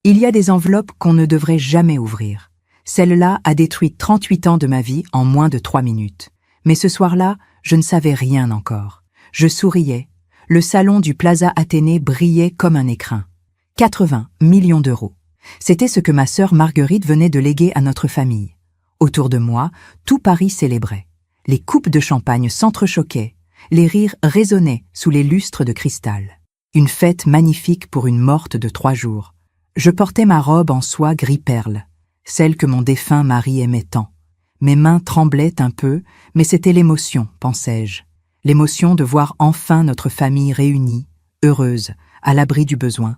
Il y a des enveloppes qu'on ne devrait jamais ouvrir. Celle-là a détruit 38 ans de ma vie en moins de 3 minutes. Mais ce soir-là, je ne savais rien encore. Je souriais. Le salon du Plaza Athénée brillait comme un écrin. 80 millions d'euros. C'était ce que ma sœur Marguerite venait de léguer à notre famille. Autour de moi, tout Paris célébrait. Les coupes de champagne s'entrechoquaient. Les rires résonnaient sous les lustres de cristal. Une fête magnifique pour une morte de 3 jours. Je portais ma robe en soie gris perle, celle que mon défunt mari aimait tant. Mes mains tremblaient un peu, mais c'était l'émotion, pensais-je. L'émotion de voir enfin notre famille réunie, heureuse, à l'abri du besoin.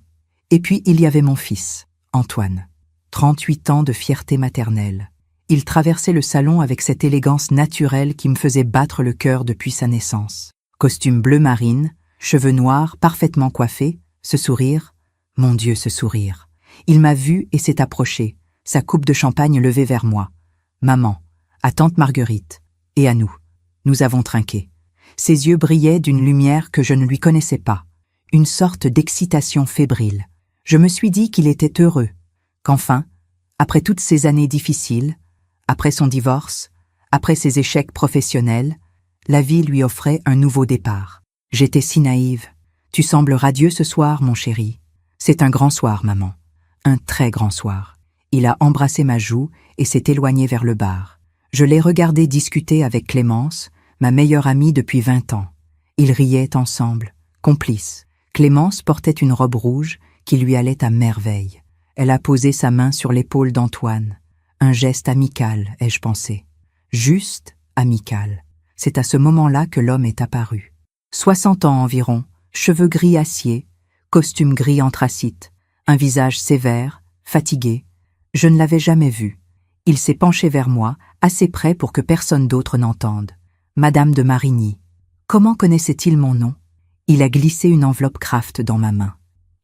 Et puis il y avait mon fils, Antoine. 38 ans de fierté maternelle. Il traversait le salon avec cette élégance naturelle qui me faisait battre le cœur depuis sa naissance. Costume bleu marine, cheveux noirs, parfaitement coiffés, ce sourire. Mon Dieu, ce sourire. Il m'a vu et s'est approché, sa coupe de champagne levée vers moi. Maman, à tante Marguerite, et à nous. Nous avons trinqué. Ses yeux brillaient d'une lumière que je ne lui connaissais pas, une sorte d'excitation fébrile. Je me suis dit qu'il était heureux, qu'enfin, après toutes ces années difficiles, après son divorce, après ses échecs professionnels, la vie lui offrait un nouveau départ. J'étais si naïve. Tu sembles radieux ce soir, mon chéri. C'est un grand soir, maman. Un très grand soir. Il a embrassé ma joue et s'est éloigné vers le bar. Je l'ai regardé discuter avec Clémence, ma meilleure amie depuis 20 ans. Ils riaient ensemble, complices. Clémence portait une robe rouge qui lui allait à merveille. Elle a posé sa main sur l'épaule d'Antoine. Un geste amical, ai-je pensé. Juste amical. C'est à ce moment-là que l'homme est apparu. 60 ans environ, cheveux gris acier, costume gris anthracite, un visage sévère, fatigué. Je ne l'avais jamais vu. Il s'est penché vers moi, assez près pour que personne d'autre n'entende. Madame de Marigny. Comment connaissait-il mon nom? Il a glissé une enveloppe Kraft dans ma main.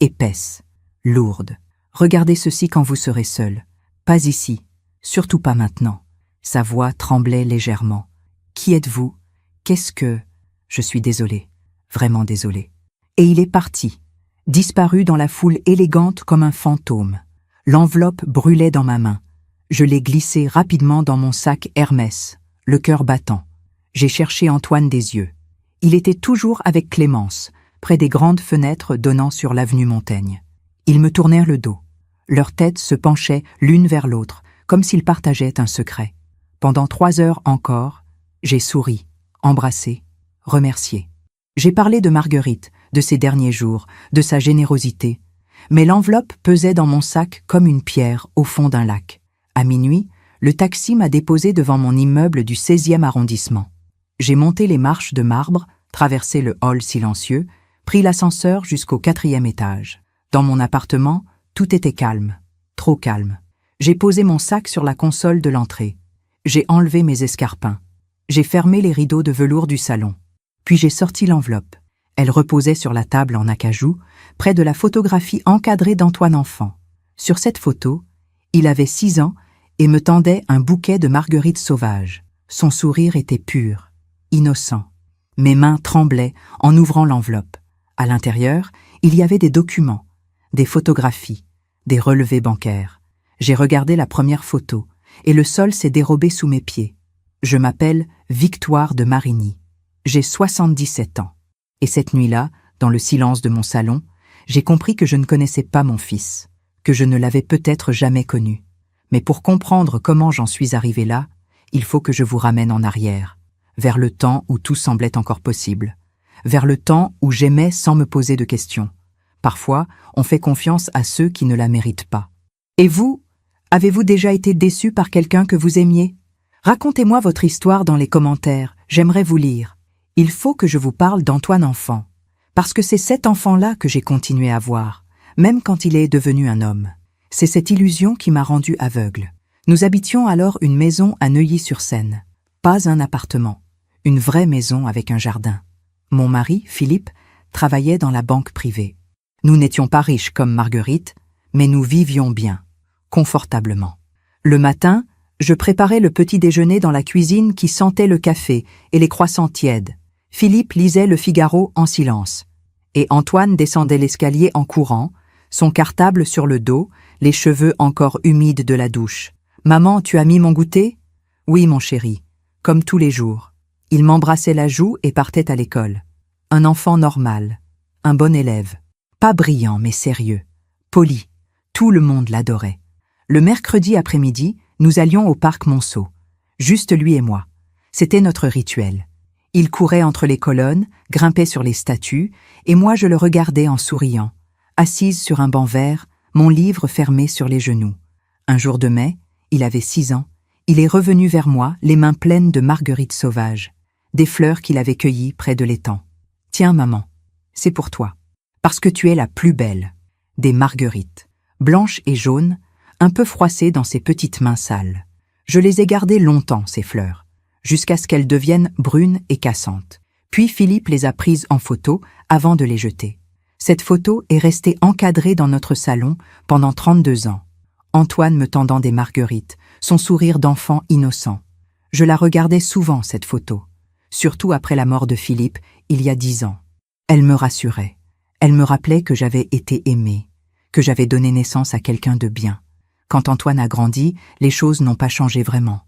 Épaisse, lourde. Regardez ceci quand vous serez seul. Pas ici, surtout pas maintenant. Sa voix tremblait légèrement. Qui êtes-vous? Qu'est-ce que... Je suis désolé, vraiment désolé. Et il est parti, disparu dans la foule élégante comme un fantôme. L'enveloppe brûlait dans ma main. Je l'ai glissée rapidement dans mon sac Hermès, le cœur battant. J'ai cherché Antoine des yeux. Il était toujours avec Clémence, près des grandes fenêtres donnant sur l'avenue Montaigne. Ils me tournèrent le dos. Leurs têtes se penchaient l'une vers l'autre, comme s'ils partageaient un secret. Pendant 3 heures encore, j'ai souri, embrassé, remercié. J'ai parlé de Marguerite, de ses derniers jours, de sa générosité. Mais l'enveloppe pesait dans mon sac comme une pierre au fond d'un lac. À minuit, le taxi m'a déposé devant mon immeuble du 16e arrondissement. J'ai monté les marches de marbre, traversé le hall silencieux, pris l'ascenseur jusqu'au 4e étage. Dans mon appartement, tout était calme, trop calme. J'ai posé mon sac sur la console de l'entrée. J'ai enlevé mes escarpins. J'ai fermé les rideaux de velours du salon. Puis j'ai sorti l'enveloppe. Elle reposait sur la table en acajou, près de la photographie encadrée d'Antoine enfant. Sur cette photo, il avait 6 ans et me tendait un bouquet de marguerites sauvages. Son sourire était pur, innocent. Mes mains tremblaient en ouvrant l'enveloppe. À l'intérieur, il y avait des documents, des photographies, des relevés bancaires. J'ai regardé la première photo et le sol s'est dérobé sous mes pieds. Je m'appelle Victoire de Marigny. J'ai 77 ans. Et cette nuit-là, dans le silence de mon salon, j'ai compris que je ne connaissais pas mon fils, que je ne l'avais peut-être jamais connu. Mais pour comprendre comment j'en suis arrivé là, il faut que je vous ramène en arrière, vers le temps où tout semblait encore possible, vers le temps où j'aimais sans me poser de questions. Parfois, on fait confiance à ceux qui ne la méritent pas. Et vous, avez-vous déjà été déçu par quelqu'un que vous aimiez? Racontez-moi votre histoire dans les commentaires, j'aimerais vous lire. Il faut que je vous parle d'Antoine enfant, parce que c'est cet enfant-là que j'ai continué à voir, même quand il est devenu un homme. C'est cette illusion qui m'a rendu aveugle. Nous habitions alors une maison à Neuilly-sur-Seine. Pas un appartement, une vraie maison avec un jardin. Mon mari, Philippe, travaillait dans la banque privée. Nous n'étions pas riches comme Marguerite, mais nous vivions bien, confortablement. Le matin, je préparais le petit déjeuner dans la cuisine qui sentait le café et les croissants tièdes. Philippe lisait Le Figaro en silence. Et Antoine descendait l'escalier en courant, son cartable sur le dos, les cheveux encore humides de la douche. « Maman, tu as mis mon goûter ?»« Oui, mon chéri, comme tous les jours. » Il m'embrassait la joue et partait à l'école. Un enfant normal, un bon élève. Pas brillant, mais sérieux. Poli. Tout le monde l'adorait. Le mercredi après-midi, nous allions au parc Monceau. Juste lui et moi. C'était notre rituel. Il courait entre les colonnes, grimpait sur les statues, et moi je le regardais en souriant, assise sur un banc vert, mon livre fermé sur les genoux. Un jour de mai, il avait 6 ans, il est revenu vers moi, les mains pleines de marguerites sauvages, des fleurs qu'il avait cueillies près de l'étang. « Tiens, maman, c'est pour toi, parce que tu es la plus belle. » Des marguerites, blanches et jaunes, un peu froissées dans ses petites mains sales. Je les ai gardées longtemps, ces fleurs, jusqu'à ce qu'elles deviennent brunes et cassantes. Puis Philippe les a prises en photo avant de les jeter. Cette photo est restée encadrée dans notre salon pendant 32 ans. Antoine me tendant des marguerites, son sourire d'enfant innocent. Je la regardais souvent, cette photo, surtout après la mort de Philippe, il y a 10 ans. Elle me rassurait. Elle me rappelait que j'avais été aimée, que j'avais donné naissance à quelqu'un de bien. Quand Antoine a grandi, les choses n'ont pas changé vraiment.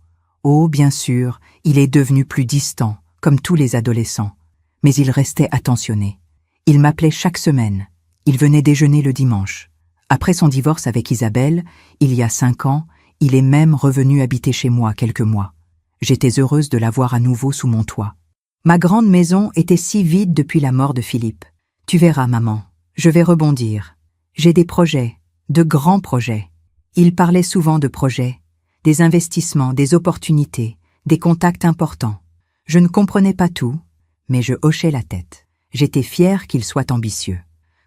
Oh, bien sûr, il est devenu plus distant, comme tous les adolescents. Mais il restait attentionné. Il m'appelait chaque semaine. Il venait déjeuner le dimanche. Après son divorce avec Isabelle, il y a 5 ans, il est même revenu habiter chez moi quelques mois. J'étais heureuse de l'avoir à nouveau sous mon toit. Ma grande maison était si vide depuis la mort de Philippe. Tu verras, maman, je vais rebondir. J'ai des projets, de grands projets. Il parlait souvent de projets, des investissements, des opportunités, des contacts importants. Je ne comprenais pas tout, mais je hochais la tête. J'étais fière qu'il soit ambitieux.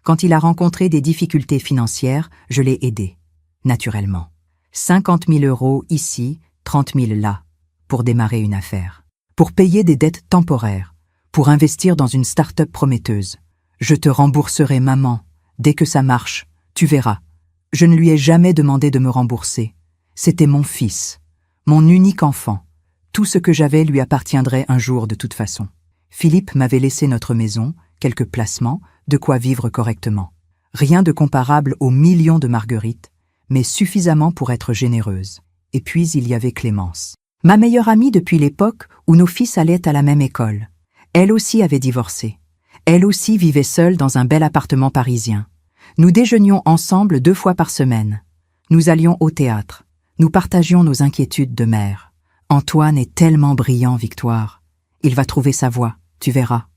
Quand il a rencontré des difficultés financières, je l'ai aidé. Naturellement. 50 000 € ici, 30 000 là, pour démarrer une affaire. Pour payer des dettes temporaires. Pour investir dans une start-up prometteuse. Je te rembourserai, maman, dès que ça marche, tu verras. Je ne lui ai jamais demandé de me rembourser. C'était mon fils, mon unique enfant. Tout ce que j'avais lui appartiendrait un jour de toute façon. Philippe m'avait laissé notre maison, quelques placements, de quoi vivre correctement. Rien de comparable aux millions de marguerites, mais suffisamment pour être généreuse. Et puis il y avait Clémence. Ma meilleure amie depuis l'époque où nos fils allaient à la même école. Elle aussi avait divorcé. Elle aussi vivait seule dans un bel appartement parisien. Nous déjeunions ensemble 2 fois par semaine. Nous allions au théâtre. Nous partagions nos inquiétudes de mère. Antoine est tellement brillant, Victoire. Il va trouver sa voie, tu verras.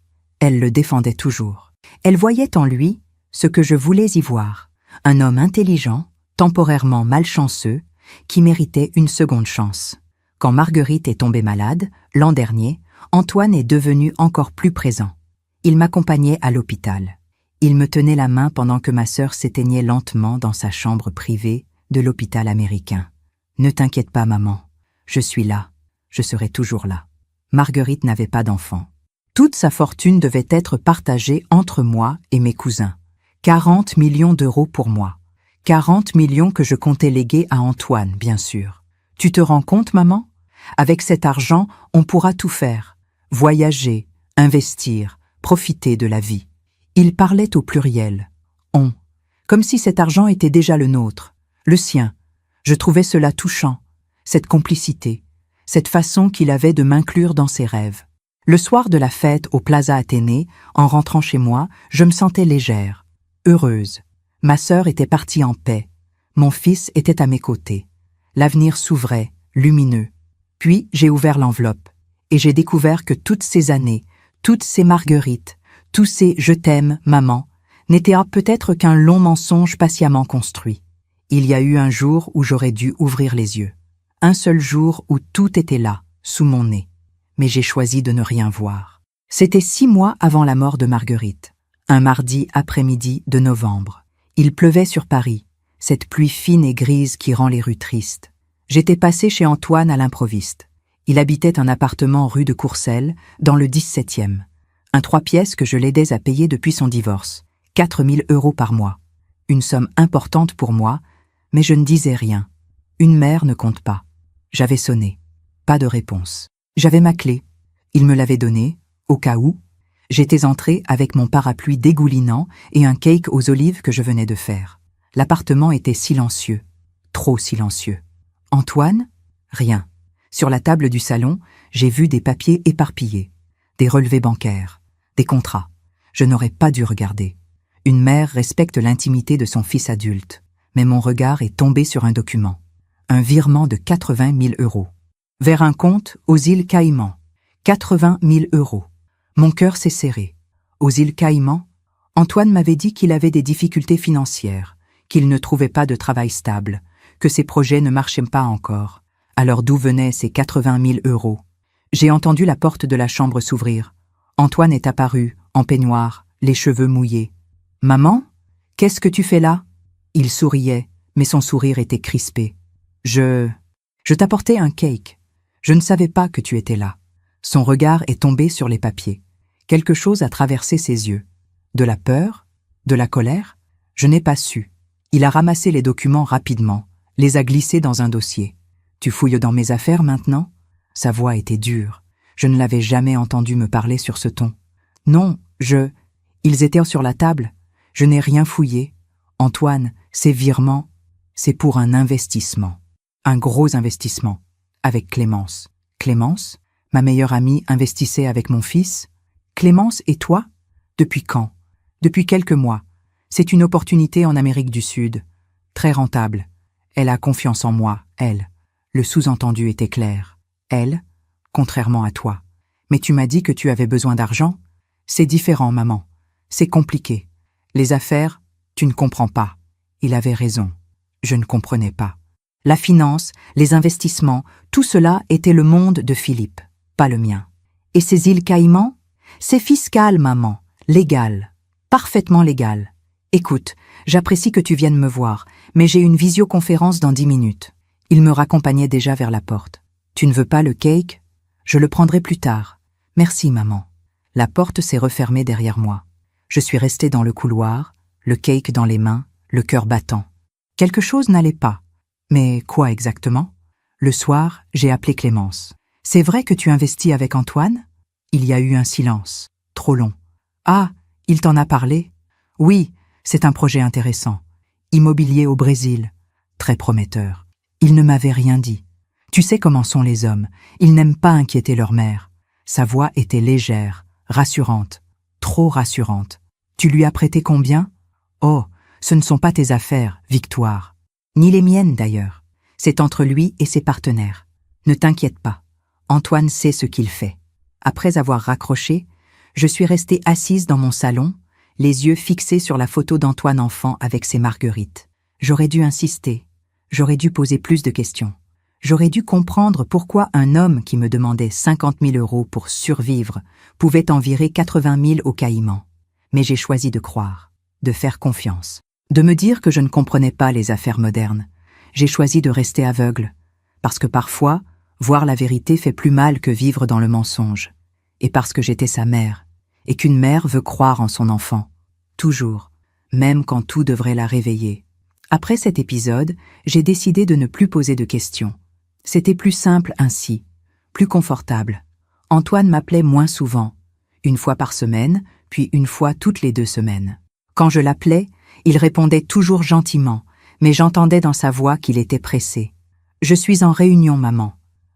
Elle le défendait toujours. Elle voyait en lui ce que je voulais y voir. Un homme intelligent, temporairement malchanceux, qui méritait une seconde chance. Quand Marguerite est tombée malade, l'an dernier, Antoine est devenu encore plus présent. Il m'accompagnait à l'hôpital. Il me tenait la main pendant que ma sœur s'éteignait lentement dans sa chambre privée de l'hôpital américain. « Ne t'inquiète pas, maman. Je suis là. Je serai toujours là. » Marguerite n'avait pas d'enfant. Toute sa fortune devait être partagée entre moi et mes cousins. 40 millions d'euros pour moi. 40 millions que je comptais léguer à Antoine, bien sûr. Tu te rends compte, maman? Avec cet argent, on pourra tout faire. Voyager, investir, profiter de la vie. Il parlait au pluriel. On. Comme si cet argent était déjà le nôtre, le sien. Je trouvais cela touchant, cette complicité, cette façon qu'il avait de m'inclure dans ses rêves. Le soir de la fête au Plaza Athénée, en rentrant chez moi, je me sentais légère, heureuse. Ma sœur était partie en paix. Mon fils était à mes côtés. L'avenir s'ouvrait, lumineux. Puis j'ai ouvert l'enveloppe, et j'ai découvert que toutes ces années, toutes ces marguerites, tous ces « je t'aime, maman » n'étaient peut-être qu'un long mensonge patiemment construit. Il y a eu un jour où j'aurais dû ouvrir les yeux. Un seul jour où tout était là, sous mon nez. Mais j'ai choisi de ne rien voir. C'était 6 mois avant la mort de Marguerite. Un mardi après-midi de novembre. Il pleuvait sur Paris, cette pluie fine et grise qui rend les rues tristes. J'étais passée chez Antoine à l'improviste. Il habitait un appartement rue de Courcelles, dans le 17e. Un 3 pièces que je l'aidais à payer depuis son divorce. 4 000 € par mois. Une somme importante pour moi, mais je ne disais rien. Une mère ne compte pas. J'avais sonné. Pas de réponse. J'avais ma clé. Il me l'avait donnée, au cas où. J'étais entrée avec mon parapluie dégoulinant et un cake aux olives que je venais de faire. L'appartement était silencieux, trop silencieux. Antoine? Rien. Sur la table du salon, j'ai vu des papiers éparpillés, des relevés bancaires, des contrats. Je n'aurais pas dû regarder. Une mère respecte l'intimité de son fils adulte, mais mon regard est tombé sur un document. Un virement de 80 000 €. Vers un compte aux îles Caïmans. 80 000 €. Mon cœur s'est serré. Aux îles Caïmans, Antoine m'avait dit qu'il avait des difficultés financières, qu'il ne trouvait pas de travail stable, que ses projets ne marchaient pas encore. Alors d'où venaient ces 80 000 €? J'ai entendu la porte de la chambre s'ouvrir. Antoine est apparu, en peignoir, les cheveux mouillés. « Maman, qu'est-ce que tu fais là ?» Il souriait, mais son sourire était crispé. « Je t'apportais un cake. Je ne savais pas que tu étais là. » Son regard est tombé sur les papiers. Quelque chose a traversé ses yeux. De la peur? De la colère? Je n'ai pas su. Il a ramassé les documents rapidement, les a glissés dans un dossier. « Tu fouilles dans mes affaires maintenant ?» Sa voix était dure. Je ne l'avais jamais entendu me parler sur ce ton. « Non, Ils étaient sur la table. Je n'ai rien fouillé. Antoine, ces virements, c'est pour un investissement. Un gros investissement. Avec Clémence. Clémence, ma meilleure amie, investissait avec mon fils. Clémence et toi? Depuis quand? Depuis quelques mois. C'est une opportunité en Amérique du Sud. Très rentable. Elle a confiance en moi, elle. Le sous-entendu était clair. Elle, contrairement à toi. Mais tu m'as dit que tu avais besoin d'argent? C'est différent, maman. C'est compliqué. Les affaires, tu ne comprends pas. Il avait raison. Je ne comprenais pas. La finance, les investissements, tout cela était le monde de Philippe, pas le mien. Et ces îles Caïmans? C'est fiscal, maman. Légal. Parfaitement légal. Écoute, j'apprécie que tu viennes me voir, mais j'ai une visioconférence dans 10 minutes. Il me raccompagnait déjà vers la porte. Tu ne veux pas le cake? Je le prendrai plus tard. Merci, maman. La porte s'est refermée derrière moi. Je suis restée dans le couloir, le cake dans les mains, le cœur battant. Quelque chose n'allait pas. Mais quoi exactement? Le soir, j'ai appelé Clémence. « C'est vrai que tu investis avec Antoine ?» Il y a eu un silence, trop long. « Ah, il t'en a parlé ?»« Oui, c'est un projet intéressant. Immobilier au Brésil. Très prometteur. » Il ne m'avait rien dit. Tu sais comment sont les hommes, ils n'aiment pas inquiéter leur mère. Sa voix était légère, rassurante, trop rassurante. Tu lui as prêté combien? Oh, ce ne sont pas tes affaires, Victoire. Ni les miennes d'ailleurs. C'est entre lui et ses partenaires. Ne t'inquiète pas. Antoine sait ce qu'il fait. Après avoir raccroché, je suis restée assise dans mon salon, les yeux fixés sur la photo d'Antoine enfant avec ses marguerites. J'aurais dû insister. J'aurais dû poser plus de questions. J'aurais dû comprendre pourquoi un homme qui me demandait 50 000 € pour survivre pouvait en virer 80 000 au Caïman. Mais j'ai choisi de croire, de faire confiance, de me dire que je ne comprenais pas les affaires modernes. J'ai choisi de rester aveugle, parce que parfois, voir la vérité fait plus mal que vivre dans le mensonge. Et parce que j'étais sa mère, et qu'une mère veut croire en son enfant, toujours, même quand tout devrait la réveiller. Après cet épisode, j'ai décidé de ne plus poser de questions. C'était plus simple ainsi, plus confortable. Antoine m'appelait moins souvent, une fois par semaine, puis une fois toutes les 2 semaines. Quand je l'appelais, il répondait toujours gentiment, mais j'entendais dans sa voix qu'il était pressé. « Je suis en réunion, maman.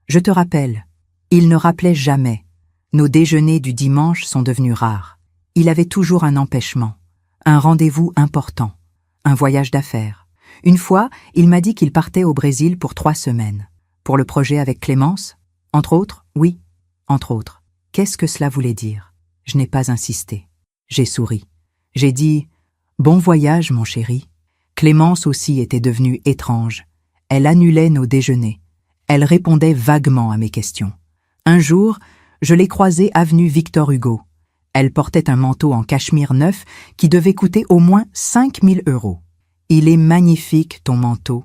Je te rappelle. » Il ne rappelait jamais. Nos déjeuners du dimanche sont devenus rares. Il avait toujours un empêchement, un rendez-vous important, un voyage d'affaires. Une fois, il m'a dit qu'il partait au Brésil pour 3 semaines. Pour le projet avec Clémence? Entre autres, oui, entre autres. Qu'est-ce que cela voulait dire? Je n'ai pas insisté. J'ai souri. J'ai dit « Bon voyage, mon chéri ». Clémence aussi était devenue étrange. Elle annulait nos déjeuners. Elle répondait vaguement à mes questions. Un jour, je l'ai croisée avenue Victor Hugo. Elle portait un manteau en cachemire neuf qui devait coûter au moins 5 000 €. « Il est magnifique, ton manteau. »«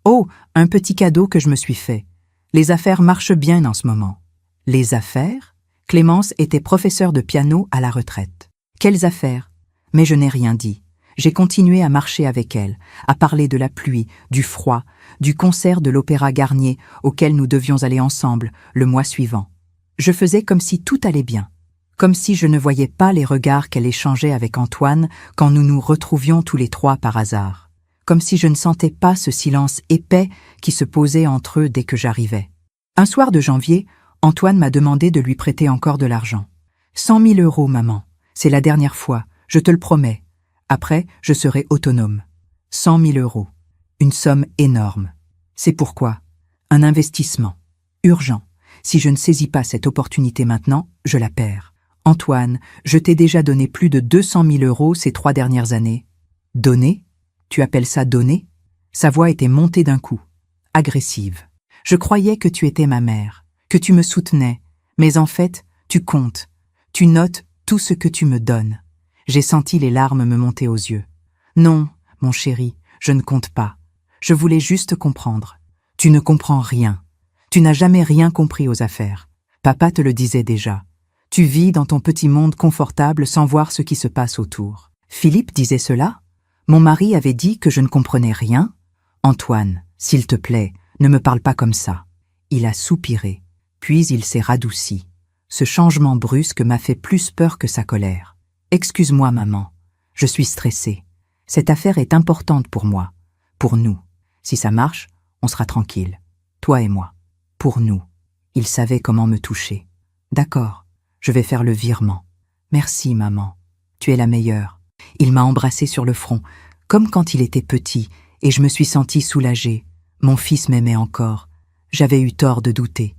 Oh, un petit cadeau que je me suis fait. Les affaires marchent bien en ce moment. »« Les affaires ?» Clémence était professeure de piano à la retraite. « Quelles affaires ?» Mais je n'ai rien dit. J'ai continué à marcher avec elle, à parler de la pluie, du froid, du concert de l'Opéra Garnier auquel nous devions aller ensemble le mois suivant. Je faisais comme si tout allait bien, comme si je ne voyais pas les regards qu'elle échangeait avec Antoine quand nous nous retrouvions tous les 3 par hasard, comme si je ne sentais pas ce silence épais qui se posait entre eux dès que j'arrivais. Un soir de janvier, Antoine m'a demandé de lui prêter encore de l'argent. 100 000 euros, maman. C'est la dernière fois, je te le promets. Après, je serai autonome. 100 000 euros. Une somme énorme. C'est pourquoi un investissement. Urgent. Si je ne saisis pas cette opportunité maintenant, je la perds. Antoine, je t'ai déjà donné plus de 200 000 euros ces 3 dernières années. Donner? Tu appelles ça donner? Sa voix était montée d'un coup. Agressive. Je croyais que tu étais ma mère, que tu me soutenais, mais en fait, tu comptes. Tu notes tout ce que tu me donnes. J'ai senti les larmes me monter aux yeux. Non, mon chéri, je ne compte pas. Je voulais juste comprendre. Tu ne comprends rien. Tu n'as jamais rien compris aux affaires. Papa te le disait déjà. Tu vis dans ton petit monde confortable sans voir ce qui se passe autour. Philippe disait cela? Mon mari avait dit que je ne comprenais rien? Antoine, s'il te plaît, ne me parle pas comme ça. Il a soupiré, puis il s'est radouci. Ce changement brusque m'a fait plus peur que sa colère. Excuse-moi, maman. Je suis stressée. Cette affaire est importante pour moi. Pour nous. Si ça marche, on sera tranquille. Toi et moi. Pour nous. Il savait comment me toucher. D'accord, je vais faire le virement. Merci, maman. Tu es la meilleure. Il m'a embrassée sur le front, comme quand il était petit, et je me suis sentie soulagée. Mon fils m'aimait encore. J'avais eu tort de douter.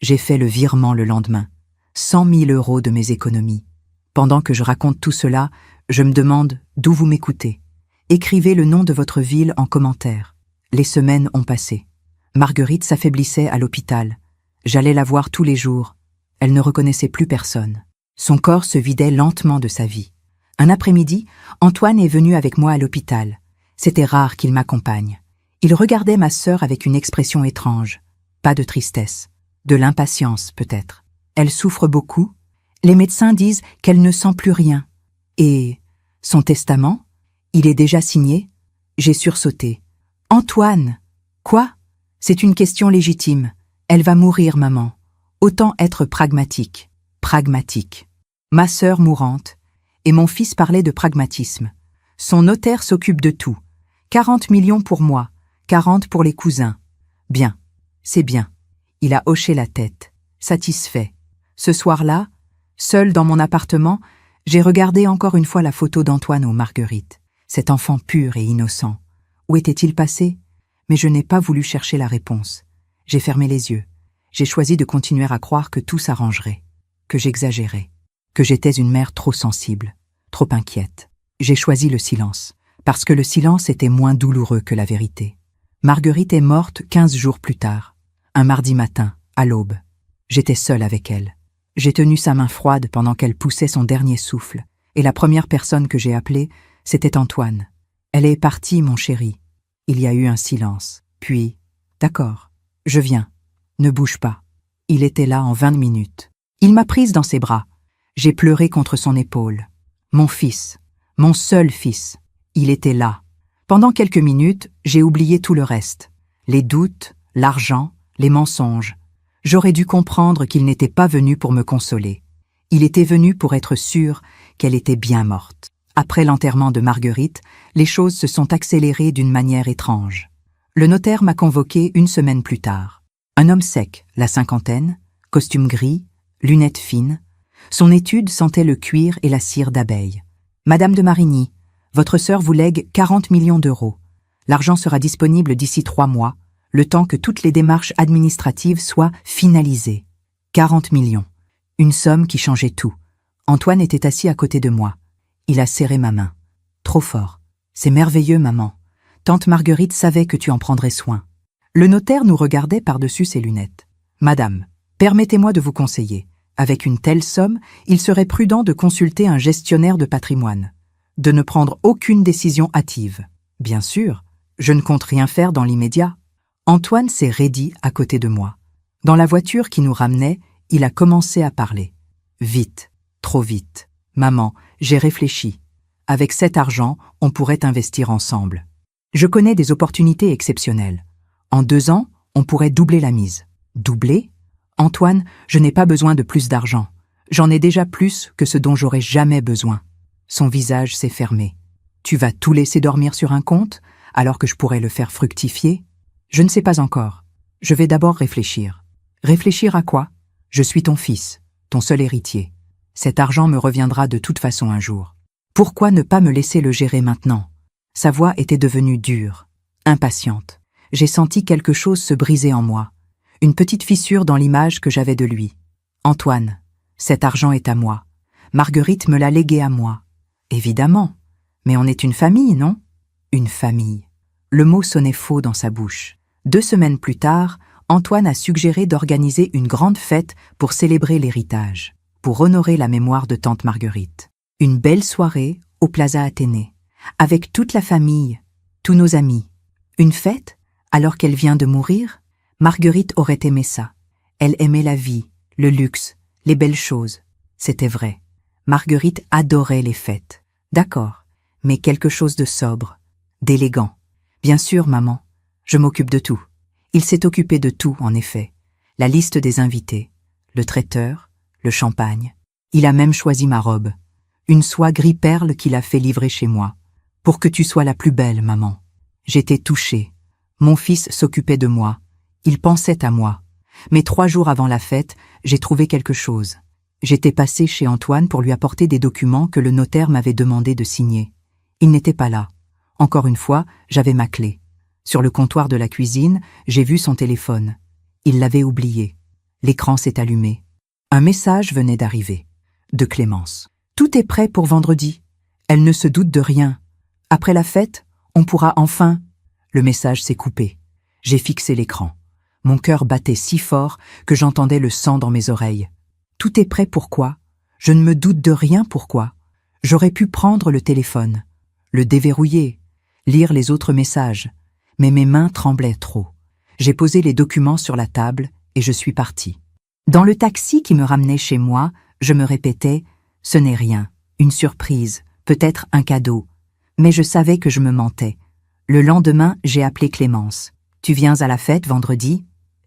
J'ai fait le virement le lendemain. 100 000 euros de mes économies. Pendant que je raconte tout cela, je me demande d'où vous m'écoutez. Écrivez le nom de votre ville en commentaire. Les semaines ont passé. Marguerite s'affaiblissait à l'hôpital. J'allais la voir tous les jours. Elle ne reconnaissait plus personne. Son corps se vidait lentement de sa vie. Un après-midi, Antoine est venu avec moi à l'hôpital. C'était rare qu'il m'accompagne. Il regardait ma sœur avec une expression étrange. Pas de tristesse. De l'impatience, peut-être. Elle souffre beaucoup. Les médecins disent qu'elle ne sent plus rien. Et son testament? Il est déjà signé? J'ai sursauté. Antoine! Quoi? C'est une question légitime. Elle va mourir, maman. Autant être pragmatique. Pragmatique. Ma sœur mourante. Et mon fils parlait de pragmatisme. Son notaire s'occupe de tout. 40 millions pour moi, 40 pour les cousins. Bien, c'est bien. Il a hoché la tête, satisfait. Ce soir-là, seul dans mon appartement, j'ai regardé encore une fois la photo d'Antoine aux Marguerites. Cet enfant pur et innocent. Où était-il passé? Mais je n'ai pas voulu chercher la réponse. J'ai fermé les yeux. J'ai choisi de continuer à croire que tout s'arrangerait, que j'exagérais, que j'étais une mère trop sensible, trop inquiète. J'ai choisi le silence, parce que le silence était moins douloureux que la vérité. Marguerite est morte 15 jours plus tard, un mardi matin, à l'aube. J'étais seule avec elle. J'ai tenu sa main froide pendant qu'elle poussait son dernier souffle, et la première personne que j'ai appelée, c'était Antoine. Elle est partie, mon chéri. Il y a eu un silence. Puis, d'accord, je viens. Ne bouge pas. Il était là en 20 minutes. Il m'a prise dans ses bras. J'ai pleuré contre son épaule. Mon fils, mon seul fils, il était là. Pendant quelques minutes, j'ai oublié tout le reste. Les doutes, l'argent, les mensonges. J'aurais dû comprendre qu'il n'était pas venu pour me consoler. Il était venu pour être sûr qu'elle était bien morte. Après l'enterrement de Marguerite, les choses se sont accélérées d'une manière étrange. Le notaire m'a convoqué une semaine plus tard. Un homme sec, la cinquantaine, costume gris, lunettes fines. Son étude sentait le cuir et la cire d'abeille. Madame de Marigny, votre sœur vous lègue 40 millions d'euros. L'argent sera disponible d'ici 3 mois, le temps que toutes les démarches administratives soient finalisées. 40 millions. Une somme qui changeait tout. Antoine était assis à côté de moi. Il a serré ma main. Trop fort. C'est merveilleux, maman. Tante Marguerite savait que tu en prendrais soin. Le notaire nous regardait par-dessus ses lunettes. Madame, permettez-moi de vous conseiller. Avec une telle somme, il serait prudent de consulter un gestionnaire de patrimoine. De ne prendre aucune décision hâtive. Bien sûr, je ne compte rien faire dans l'immédiat. Antoine s'est raidi à côté de moi. Dans la voiture qui nous ramenait, il a commencé à parler. Vite, trop vite. Maman, j'ai réfléchi. Avec cet argent, on pourrait investir ensemble. Je connais des opportunités exceptionnelles. En 2 ans, on pourrait doubler la mise. Doubler? Antoine, je n'ai pas besoin de plus d'argent. J'en ai déjà plus que ce dont j'aurais jamais besoin. Son visage s'est fermé. Tu vas tout laisser dormir sur un compte? alors que je pourrais le faire fructifier? Je ne sais pas encore. Je vais d'abord réfléchir. Réfléchir à quoi? Je suis ton fils, ton seul héritier. Cet argent me reviendra de toute façon un jour. Pourquoi ne pas me laisser le gérer maintenant? Sa voix était devenue dure, impatiente. J'ai senti quelque chose se briser en moi. Une petite fissure dans l'image que j'avais de lui. Antoine, cet argent est à moi. Marguerite me l'a légué à moi. Évidemment. Mais on est une famille, non? Une famille. Le mot sonnait faux dans sa bouche. 2 semaines plus tard, Antoine a suggéré d'organiser une grande fête pour célébrer l'héritage, pour honorer la mémoire de tante Marguerite. Une belle soirée au Plaza Athénée, avec toute la famille, tous nos amis. Une fête, alors qu'elle vient de mourir? Marguerite aurait aimé ça. Elle aimait la vie, le luxe, les belles choses. C'était vrai. Marguerite adorait les fêtes. D'accord, mais quelque chose de sobre, d'élégant. Bien sûr, maman, je m'occupe de tout. Il s'est occupé de tout, en effet. La liste des invités, le traiteur, le champagne. Il a même choisi ma robe. Une soie gris perle qu'il a fait livrer chez moi. Pour que tu sois la plus belle, maman. J'étais touchée. Mon fils s'occupait de moi. Il pensait à moi. Mais 3 jours avant la fête, j'ai trouvé quelque chose. J'étais passée chez Antoine pour lui apporter des documents que le notaire m'avait demandé de signer. Il n'était pas là. Encore une fois, j'avais ma clé. Sur le comptoir de la cuisine, j'ai vu son téléphone. Il l'avait oublié. L'écran s'est allumé. Un message venait d'arriver. De Clémence. Tout est prêt pour vendredi. Elle ne se doute de rien. Après la fête, on pourra enfin... Le message s'est coupé. J'ai fixé l'écran. Mon cœur battait si fort que j'entendais le sang dans mes oreilles. Tout est prêt pourquoi? Je ne me doute de rien pourquoi. J'aurais pu prendre le téléphone, le déverrouiller, lire les autres messages, mais mes mains tremblaient trop. J'ai posé les documents sur la table et je suis partie. Dans le taxi qui me ramenait chez moi, je me répétais « ce n'est rien, une surprise, peut-être un cadeau ». Mais je savais que je me mentais. Le lendemain, j'ai appelé Clémence. « Tu viens à la fête vendredi ?»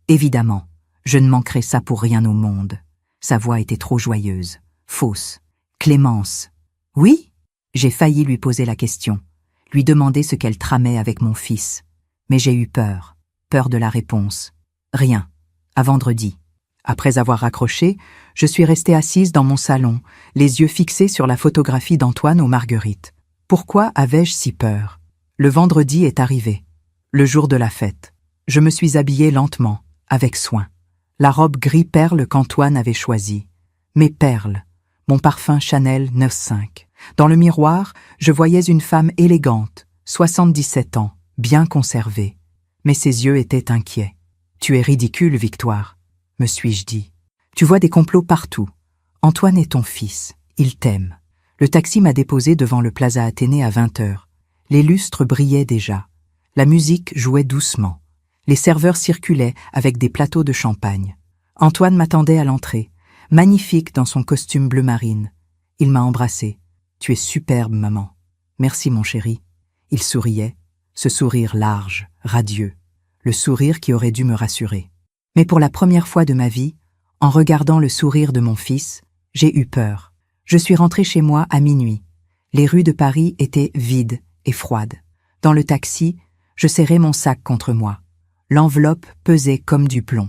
Évidemment, je ne manquerais ça pour rien au monde. Sa voix était trop joyeuse, fausse. « Clémence. »« Oui ?» J'ai failli lui poser la question, lui demander ce qu'elle tramait avec mon fils. Mais j'ai eu peur de la réponse. « Rien. À vendredi. » Après avoir raccroché, je suis restée assise dans mon salon, les yeux fixés sur la photographie d'Antoine aux Marguerites. Pourquoi avais-je si peur? Le vendredi est arrivé, le jour de la fête. Je me suis habillée lentement, avec soin. La robe gris perle qu'Antoine avait choisie. Mes perles, mon parfum Chanel 9.5. Dans le miroir, je voyais une femme élégante, 77 ans, bien conservée. Mais ses yeux étaient inquiets. « Tu es ridicule, Victoire », me suis-je dit. « Tu vois des complots partout. Antoine est ton fils, il t'aime. » Le taxi m'a déposé devant le Plaza Athénée à 20h. Les lustres brillaient déjà. La musique jouait doucement. Les serveurs circulaient avec des plateaux de champagne. Antoine m'attendait à l'entrée, magnifique dans son costume bleu marine. Il m'a embrassée. « Tu es superbe, maman. »« Merci, mon chéri. » Il souriait, ce sourire large, radieux, le sourire qui aurait dû me rassurer. Mais pour la première fois de ma vie, en regardant le sourire de mon fils, j'ai eu peur. Je suis rentrée chez moi à minuit. Les rues de Paris étaient vides et froides. Dans le taxi, je serrais mon sac contre moi. L'enveloppe pesait comme du plomb.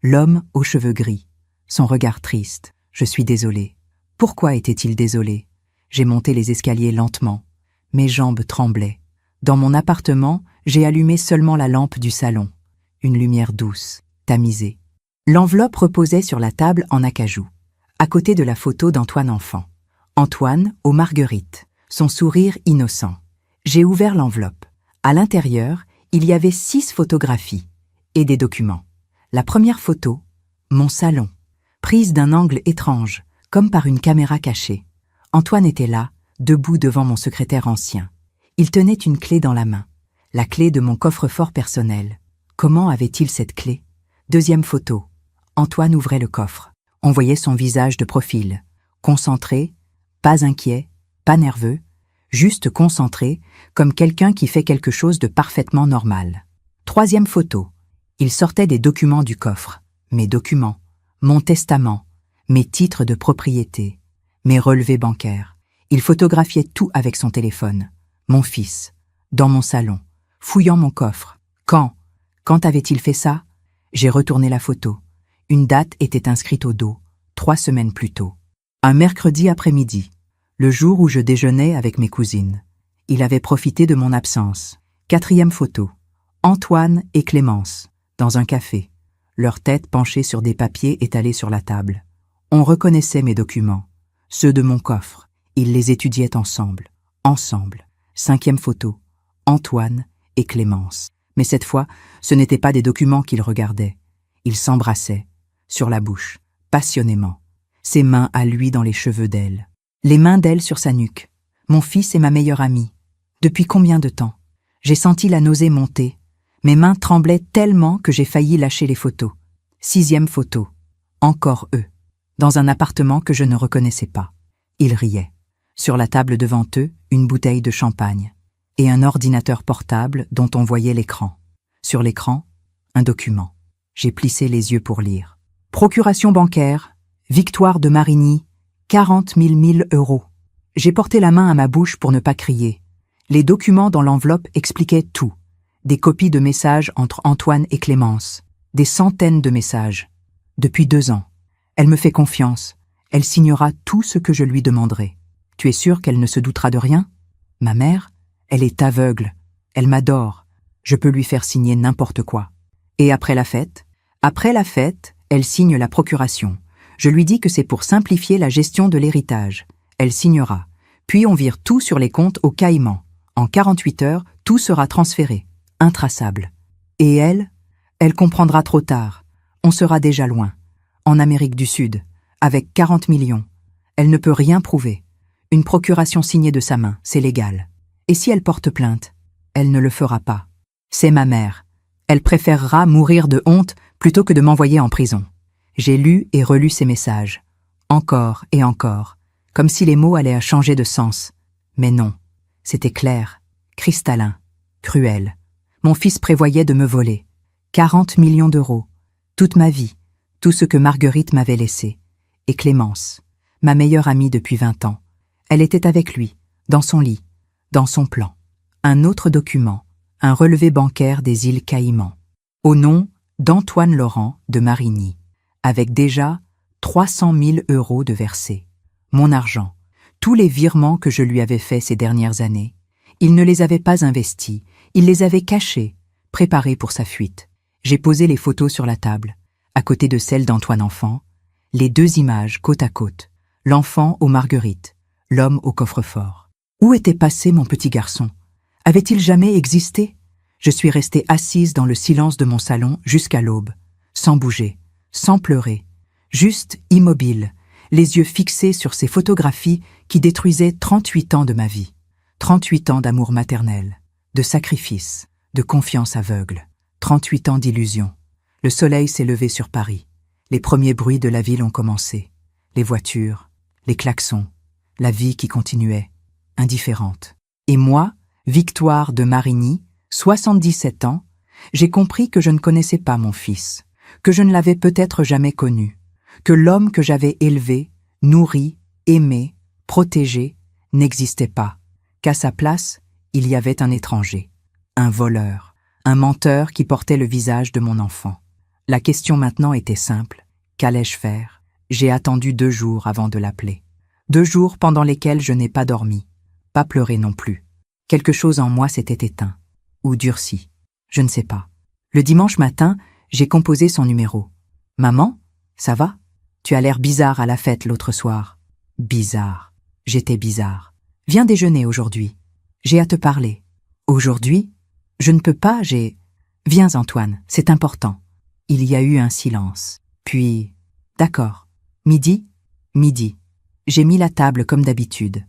L'homme aux cheveux gris, son regard triste. Je suis désolée. Pourquoi était-il désolé? J'ai monté les escaliers lentement. Mes jambes tremblaient. Dans mon appartement, j'ai allumé seulement la lampe du salon. Une lumière douce, tamisée. L'enveloppe reposait sur la table en acajou, à côté de la photo d'Antoine enfant. Antoine aux Marguerites, son sourire innocent. J'ai ouvert l'enveloppe. À l'intérieur, il y avait 6 photographies et des documents. La première photo, mon salon, prise d'un angle étrange, comme par une caméra cachée. Antoine était là, debout devant mon secrétaire ancien. Il tenait une clé dans la main, la clé de mon coffre-fort personnel. Comment avait-il cette clé? Deuxième photo. Antoine ouvrait le coffre. On voyait son visage de profil, concentré, pas inquiet, pas nerveux, juste concentré, comme quelqu'un qui fait quelque chose de parfaitement normal. Troisième photo. Il sortait des documents du coffre. Mes documents, mon testament, mes titres de propriété, mes relevés bancaires. Il photographiait tout avec son téléphone. Mon fils, dans mon salon, fouillant mon coffre. Quand avait-il fait ça? J'ai retourné la photo. Une date était inscrite au dos, 3 semaines plus tôt. Un mercredi après-midi, le jour où je déjeunais avec mes cousines. Il avait profité de mon absence. 4e photo. Antoine et Clémence, dans un café, leurs têtes penchées sur des papiers étalés sur la table. On reconnaissait mes documents, ceux de mon coffre. Ils les étudiaient ensemble. 5e photo. Antoine et Clémence. Mais cette fois, ce n'étaient pas des documents qu'ils regardaient. Ils s'embrassaient, sur la bouche, passionnément. Ses mains à lui dans les cheveux d'elle. Les mains d'elle sur sa nuque. Mon fils est ma meilleure amie. Depuis combien de temps? J'ai senti la nausée monter. Mes mains tremblaient tellement que j'ai failli lâcher les photos. 6e photo. Encore eux. Dans un appartement que je ne reconnaissais pas. Ils riaient. Sur la table devant eux, une bouteille de champagne. Et un ordinateur portable dont on voyait l'écran. Sur l'écran, un document. J'ai plissé les yeux pour lire. Procuration bancaire, Victoire de Marigny, 40 000 euros. J'ai porté la main à ma bouche pour ne pas crier. Les documents dans l'enveloppe expliquaient tout. Des copies de messages entre Antoine et Clémence. Des centaines de messages. Depuis 2 ans. Elle me fait confiance. Elle signera tout ce que je lui demanderai. Tu es sûr qu'elle ne se doutera de rien? Ma mère, elle est aveugle. Elle m'adore. Je peux lui faire signer n'importe quoi. Et après la fête? Après la fête, elle signe la procuration. Je lui dis que c'est pour simplifier la gestion de l'héritage. Elle signera. Puis on vire tout sur les comptes au Caïman. En 48 heures, tout sera transféré. Intraçable. Et elle comprendra trop tard. On sera déjà loin. En Amérique du Sud, avec 40 millions. Elle ne peut rien prouver. Une procuration signée de sa main, c'est légal. Et si elle porte plainte? Elle ne le fera pas. C'est ma mère. Elle préférera mourir de honte plutôt que de m'envoyer en prison. J'ai lu et relu ces messages. Encore et encore. Comme si les mots allaient changer de sens. Mais non. C'était clair, cristallin, cruel. Mon fils prévoyait de me voler. 40 millions d'euros. Toute ma vie. Tout ce que Marguerite m'avait laissé. Et Clémence, ma meilleure amie depuis 20 ans. Elle était avec lui, dans son lit, dans son plan. Un autre document, un relevé bancaire des îles Caïmans. Au nom d'Antoine Laurent de Marigny. Avec déjà 300 000 euros de versés. Mon argent. Tous les virements que je lui avais faits ces dernières années, il ne les avait pas investis, il les avait cachés, préparés pour sa fuite. J'ai posé les photos sur la table, à côté de celles d'Antoine enfant, les 2 images côte à côte, l'enfant aux marguerites, l'homme au coffre-fort. Où était passé mon petit garçon? Avait-il jamais existé? Je suis restée assise dans le silence de mon salon jusqu'à l'aube, sans bouger, sans pleurer, juste immobile, les yeux fixés sur ces photographies qui détruisaient 38 ans de ma vie. 38 ans d'amour maternel, de sacrifice, de confiance aveugle, 38 ans d'illusion. Le soleil s'est levé sur Paris. Les premiers bruits de la ville ont commencé. Les voitures, les klaxons, la vie qui continuait, indifférente. Et moi, Victoire de Marigny, 77 ans, j'ai compris que je ne connaissais pas mon fils, que je ne l'avais peut-être jamais connu, que l'homme que j'avais élevé, nourri, aimé, protégé, n'existait pas, qu'à sa place, il y avait un étranger, un voleur, un menteur qui portait le visage de mon enfant. La question maintenant était simple. Qu'allais-je faire? J'ai attendu 2 jours avant de l'appeler. 2 jours pendant lesquels je n'ai pas dormi, pas pleuré non plus. Quelque chose en moi s'était éteint, ou durci, je ne sais pas. Le dimanche matin, j'ai composé son numéro. « Maman, ça va? Tu as l'air bizarre à la fête l'autre soir. » Bizarre. J'étais bizarre. « Viens déjeuner aujourd'hui. J'ai à te parler. » Aujourd'hui? Je ne peux pas, j'ai... Viens Antoine, c'est important. Il y a eu un silence. Puis... D'accord. Midi? Midi. J'ai mis la table comme d'habitude.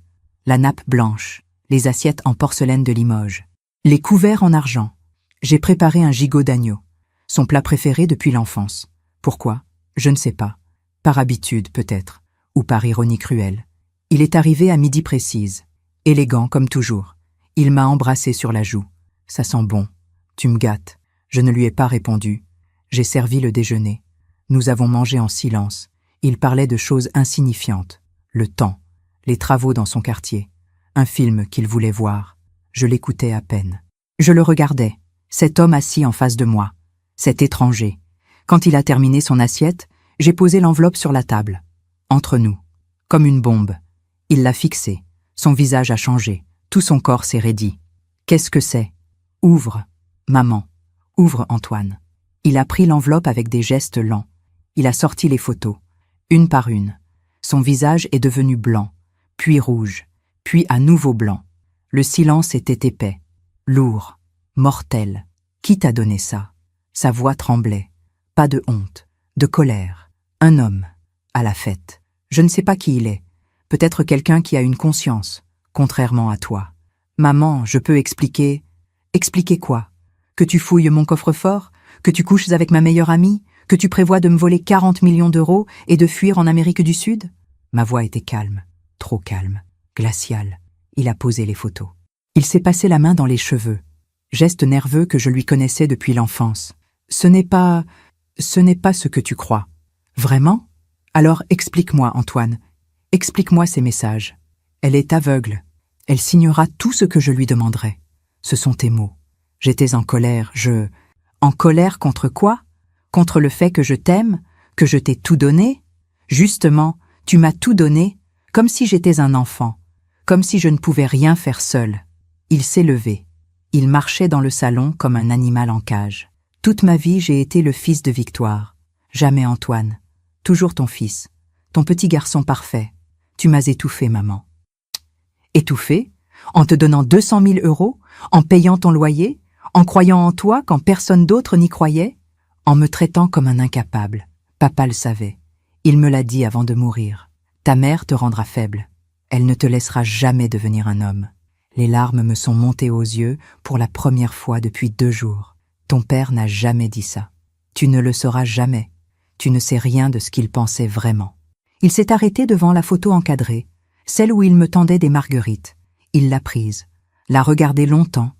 La nappe blanche, les assiettes en porcelaine de Limoges, les couverts en argent. J'ai préparé un gigot d'agneau, son plat préféré depuis l'enfance. Pourquoi? Je ne sais pas. Par habitude peut-être, ou par ironie cruelle. Il est arrivé à midi précise, élégant comme toujours. Il m'a embrassé sur la joue. Ça sent bon. Tu me gâtes. Je ne lui ai pas répondu. J'ai servi le déjeuner. Nous avons mangé en silence. Il parlait de choses insignifiantes. Le temps, les travaux dans son quartier, un film qu'il voulait voir. Je l'écoutais à peine. Je le regardais, cet homme assis en face de moi, cet étranger. Quand il a terminé son assiette, j'ai posé l'enveloppe sur la table, entre nous, comme une bombe. Il l'a fixée, son visage a changé, tout son corps s'est raidi. Qu'est-ce que c'est? Ouvre, maman, ouvre Antoine. Il a pris l'enveloppe avec des gestes lents. Il a sorti les photos, une par une. Son visage est devenu blanc, puis rouge, puis à nouveau blanc. Le silence était épais, lourd, mortel. Qui t'a donné ça? Sa voix tremblait. Pas de honte, de colère. Un homme, à la fête. Je ne sais pas qui il est. Peut-être quelqu'un qui a une conscience, contrairement à toi. Maman, je peux expliquer... Expliquer quoi? Que tu fouilles mon coffre-fort? Que tu couches avec ma meilleure amie? Que tu prévois de me voler 40 millions d'euros et de fuir en Amérique du Sud? Ma voix était calme, trop calme, glaciale. Il a posé les photos. Il s'est passé la main dans les cheveux. Geste nerveux que je lui connaissais depuis l'enfance. Ce n'est pas ce que tu crois. Vraiment? Alors explique-moi, Antoine. Explique-moi ces messages. Elle est aveugle. Elle signera tout ce que je lui demanderai. Ce sont tes mots. J'étais en colère, En colère contre quoi? Contre le fait que je t'aime? Que je t'ai tout donné? Justement, tu m'as tout donné, comme si j'étais un enfant, comme si je ne pouvais rien faire seul. Il s'est levé. Il marchait dans le salon comme un animal en cage. Toute ma vie, j'ai été le fils de Victoire. Jamais Antoine. Toujours ton fils. Ton petit garçon parfait. Tu m'as étouffé, maman. Étouffé? En te donnant 200 000 euros? En payant ton loyer? En croyant en toi quand personne d'autre n'y croyait? En me traitant comme un incapable. Papa le savait. Il me l'a dit avant de mourir. Ta mère te rendra faible. Elle ne te laissera jamais devenir un homme. Les larmes me sont montées aux yeux pour la première fois depuis 2 jours. Ton père n'a jamais dit ça. Tu ne le sauras jamais. Tu ne sais rien de ce qu'il pensait vraiment. Il s'est arrêté devant la photo encadrée, celle où il me tendait des marguerites. Il l'a prise, l'a regardée longtemps,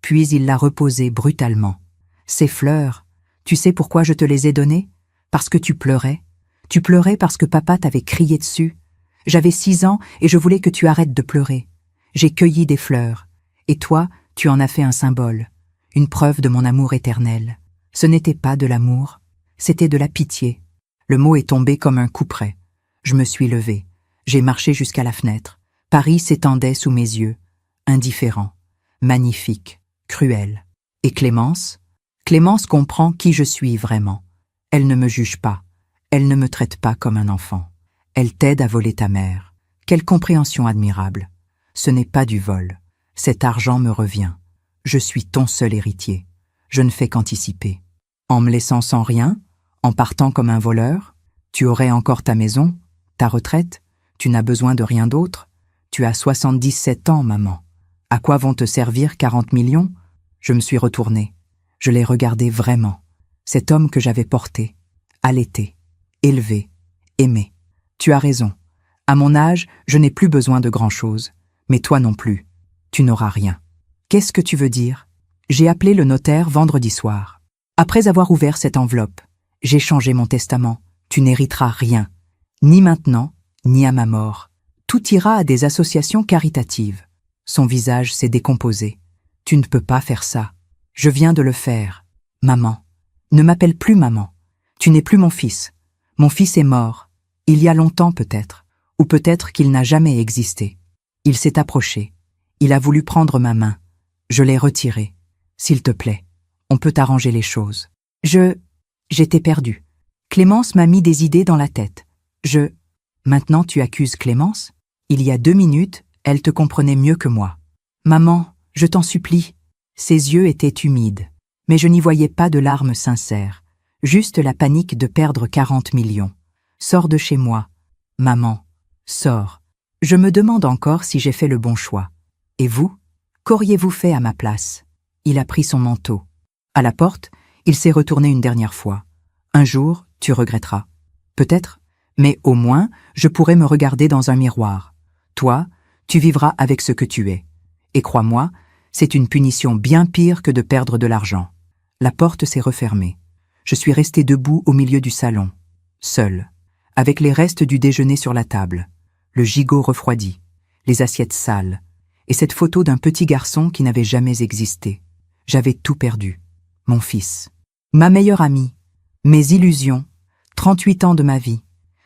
puis il l'a reposée brutalement. Ces fleurs, tu sais pourquoi je te les ai données? Parce que tu pleurais. Tu pleurais parce que papa t'avait crié dessus. J'avais 6 ans et je voulais que tu arrêtes de pleurer. J'ai cueilli des fleurs, et toi, tu en as fait un symbole, une preuve de mon amour éternel. Ce n'était pas de l'amour, c'était de la pitié. Le mot est tombé comme un couperet. Je me suis levée, j'ai marché jusqu'à la fenêtre. Paris s'étendait sous mes yeux, indifférent, magnifique, cruel. Et Clémence? Clémence comprend qui je suis vraiment. Elle ne me juge pas, elle ne me traite pas comme un enfant. Elle t'aide à voler ta mère. Quelle compréhension admirable. Ce n'est pas du vol. Cet argent me revient. Je suis ton seul héritier. Je ne fais qu'anticiper. En me laissant sans rien, en partant comme un voleur, tu aurais encore ta maison, ta retraite, tu n'as besoin de rien d'autre. Tu as 77 ans, maman. À quoi vont te servir 40 millions? Je me suis retournée. Je l'ai regardé vraiment. Cet homme que j'avais porté, allaité, élevé, aimé. Tu as raison. À mon âge, je n'ai plus besoin de grand-chose. Mais toi non plus. Tu n'auras rien. Qu'est-ce que tu veux dire? J'ai appelé le notaire vendredi soir. Après avoir ouvert cette enveloppe, j'ai changé mon testament. Tu n'hériteras rien. Ni maintenant, ni à ma mort. Tout ira à des associations caritatives. Son visage s'est décomposé. Tu ne peux pas faire ça. Je viens de le faire. Maman. Ne m'appelle plus maman. Tu n'es plus mon fils. Mon fils est mort. Il y a longtemps peut-être. Ou peut-être qu'il n'a jamais existé. Il s'est approché. Il a voulu prendre ma main. Je l'ai retirée. S'il te plaît, on peut arranger les choses. J'étais perdue. Clémence m'a mis des idées dans la tête. Maintenant tu accuses Clémence? Il y a 2 minutes, elle te comprenait mieux que moi. Maman, je t'en supplie. Ses yeux étaient humides, mais je n'y voyais pas de larmes sincères, juste la panique de perdre 40 millions. Sors de chez moi. Maman, sors. Je me demande encore si j'ai fait le bon choix. Et vous? Qu'auriez-vous fait à ma place? Il a pris son manteau. À la porte, il s'est retourné une dernière fois. Un jour, tu regretteras. Peut-être, mais au moins, je pourrai me regarder dans un miroir. Toi, tu vivras avec ce que tu es. Et crois-moi, c'est une punition bien pire que de perdre de l'argent. La porte s'est refermée. Je suis restée debout au milieu du salon, seule, avec les restes du déjeuner sur la table, le gigot refroidi, les assiettes sales, et cette photo d'un petit garçon qui n'avait jamais existé. J'avais tout perdu. Mon fils. Ma meilleure amie. Mes illusions. 38 ans de ma vie.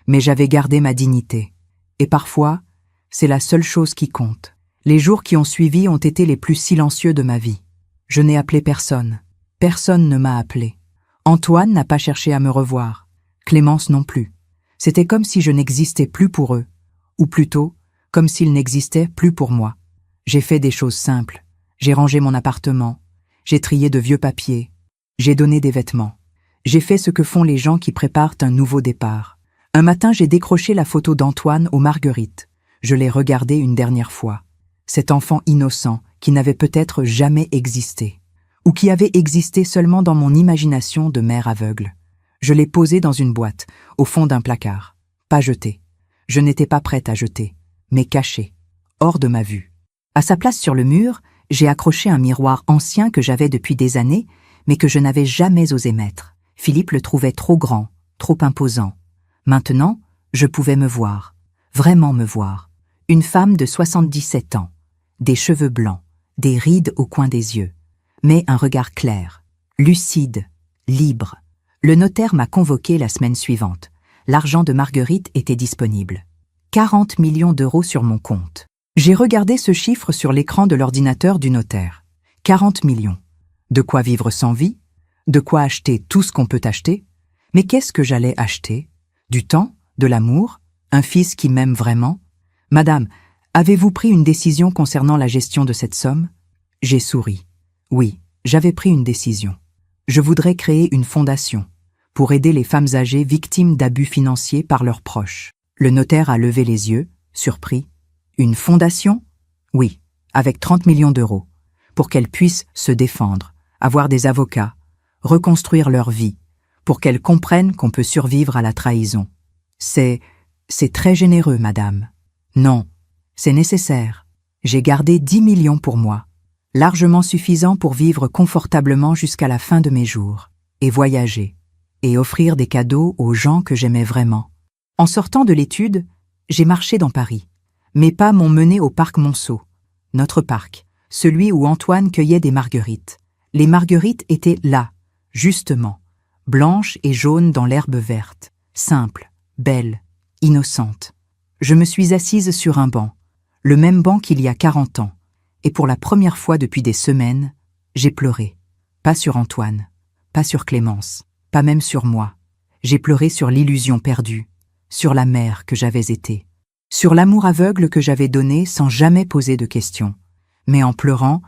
Mais j'avais gardé ma dignité. Et parfois, c'est la seule chose qui compte. Les jours qui ont suivi ont été les plus silencieux de ma vie. Je n'ai appelé personne. Personne ne m'a appelé. Antoine n'a pas cherché à me revoir. Clémence non plus. C'était comme si je n'existais plus pour eux. Ou plutôt, comme s'ils n'existaient plus pour moi. J'ai fait des choses simples. J'ai rangé mon appartement. J'ai trié de vieux papiers. J'ai donné des vêtements. J'ai fait ce que font les gens qui préparent un nouveau départ. Un matin, j'ai décroché la photo d'Antoine aux Marguerites. Je l'ai regardé une dernière fois. Cet enfant innocent qui n'avait peut-être jamais existé. Ou qui avait existé seulement dans mon imagination de mère aveugle. Je l'ai posé dans une boîte, au fond d'un placard. Pas jeté. Je n'étais pas prête à jeter, mais caché, hors de ma vue. À sa place sur le mur, j'ai accroché un miroir ancien que j'avais depuis des années, mais que je n'avais jamais osé mettre. Philippe le trouvait trop grand, trop imposant. Maintenant, je pouvais me voir, vraiment me voir. Une femme de 77 ans, des cheveux blancs, des rides au coin des yeux, mais un regard clair, lucide, libre. Le notaire m'a convoqué la semaine suivante. L'argent de Marguerite était disponible. 40 millions d'euros sur mon compte. J'ai regardé ce chiffre sur l'écran de l'ordinateur du notaire. 40 millions. De quoi vivre sans vie? De quoi acheter tout ce qu'on peut acheter? Mais qu'est-ce que j'allais acheter? Du temps? De l'amour? Un fils qui m'aime vraiment? Madame, avez-vous pris une décision concernant la gestion de cette somme? J'ai souri. Oui, j'avais pris une décision. Je voudrais créer une fondation pour aider les femmes âgées victimes d'abus financiers par leurs proches. Le notaire a levé les yeux, surpris. Une fondation? Oui, avec 30 millions d'euros, pour qu'elles puissent se défendre, avoir des avocats, reconstruire leur vie, pour qu'elles comprennent qu'on peut survivre à la trahison. C'est très généreux, madame. Non, c'est nécessaire. J'ai gardé 10 millions pour moi, largement suffisant pour vivre confortablement jusqu'à la fin de mes jours, et voyager, et offrir des cadeaux aux gens que j'aimais vraiment. En sortant de l'étude, j'ai marché dans Paris. Mes pas m'ont mené au parc Monceau, notre parc, celui où Antoine cueillait des marguerites. Les marguerites étaient là, justement, blanches et jaunes dans l'herbe verte, simples, belles, innocentes. Je me suis assise sur un banc, le même banc qu'il y a 40 ans, et pour la première fois depuis des semaines, j'ai pleuré. Pas sur Antoine, pas sur Clémence, pas même sur moi. J'ai pleuré sur l'illusion perdue, sur la mère que j'avais été, sur l'amour aveugle que j'avais donné sans jamais poser de questions. Mais en pleurant,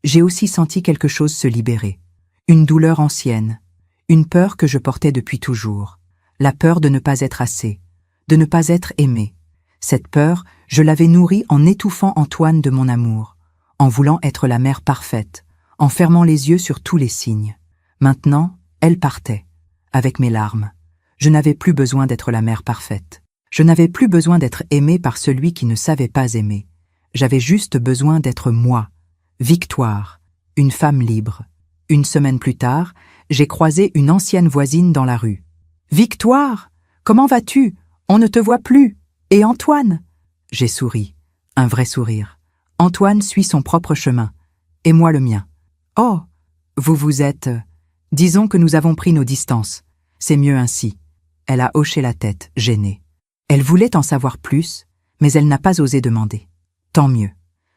j'ai aussi senti quelque chose se libérer. Une douleur ancienne, une peur que je portais depuis toujours, la peur de ne pas être assez, de ne pas être aimé. Cette peur, je l'avais nourrie en étouffant Antoine de mon amour, en voulant être la mère parfaite, en fermant les yeux sur tous les signes. Maintenant, elle partait, avec mes larmes. Je n'avais plus besoin d'être la mère parfaite. Je n'avais plus besoin d'être aimée par celui qui ne savait pas aimer. J'avais juste besoin d'être moi, Victoire, une femme libre. Une semaine plus tard, j'ai croisé une ancienne voisine dans la rue. « Victoire, comment vas-tu? On ne te voit plus. Et Antoine ?» J'ai souri, un vrai sourire. Antoine suit son propre chemin, et moi le mien. « Oh, vous êtes… Disons que nous avons pris nos distances. C'est mieux ainsi. » Elle a hoché la tête, gênée. Elle voulait en savoir plus, mais elle n'a pas osé demander. Tant mieux.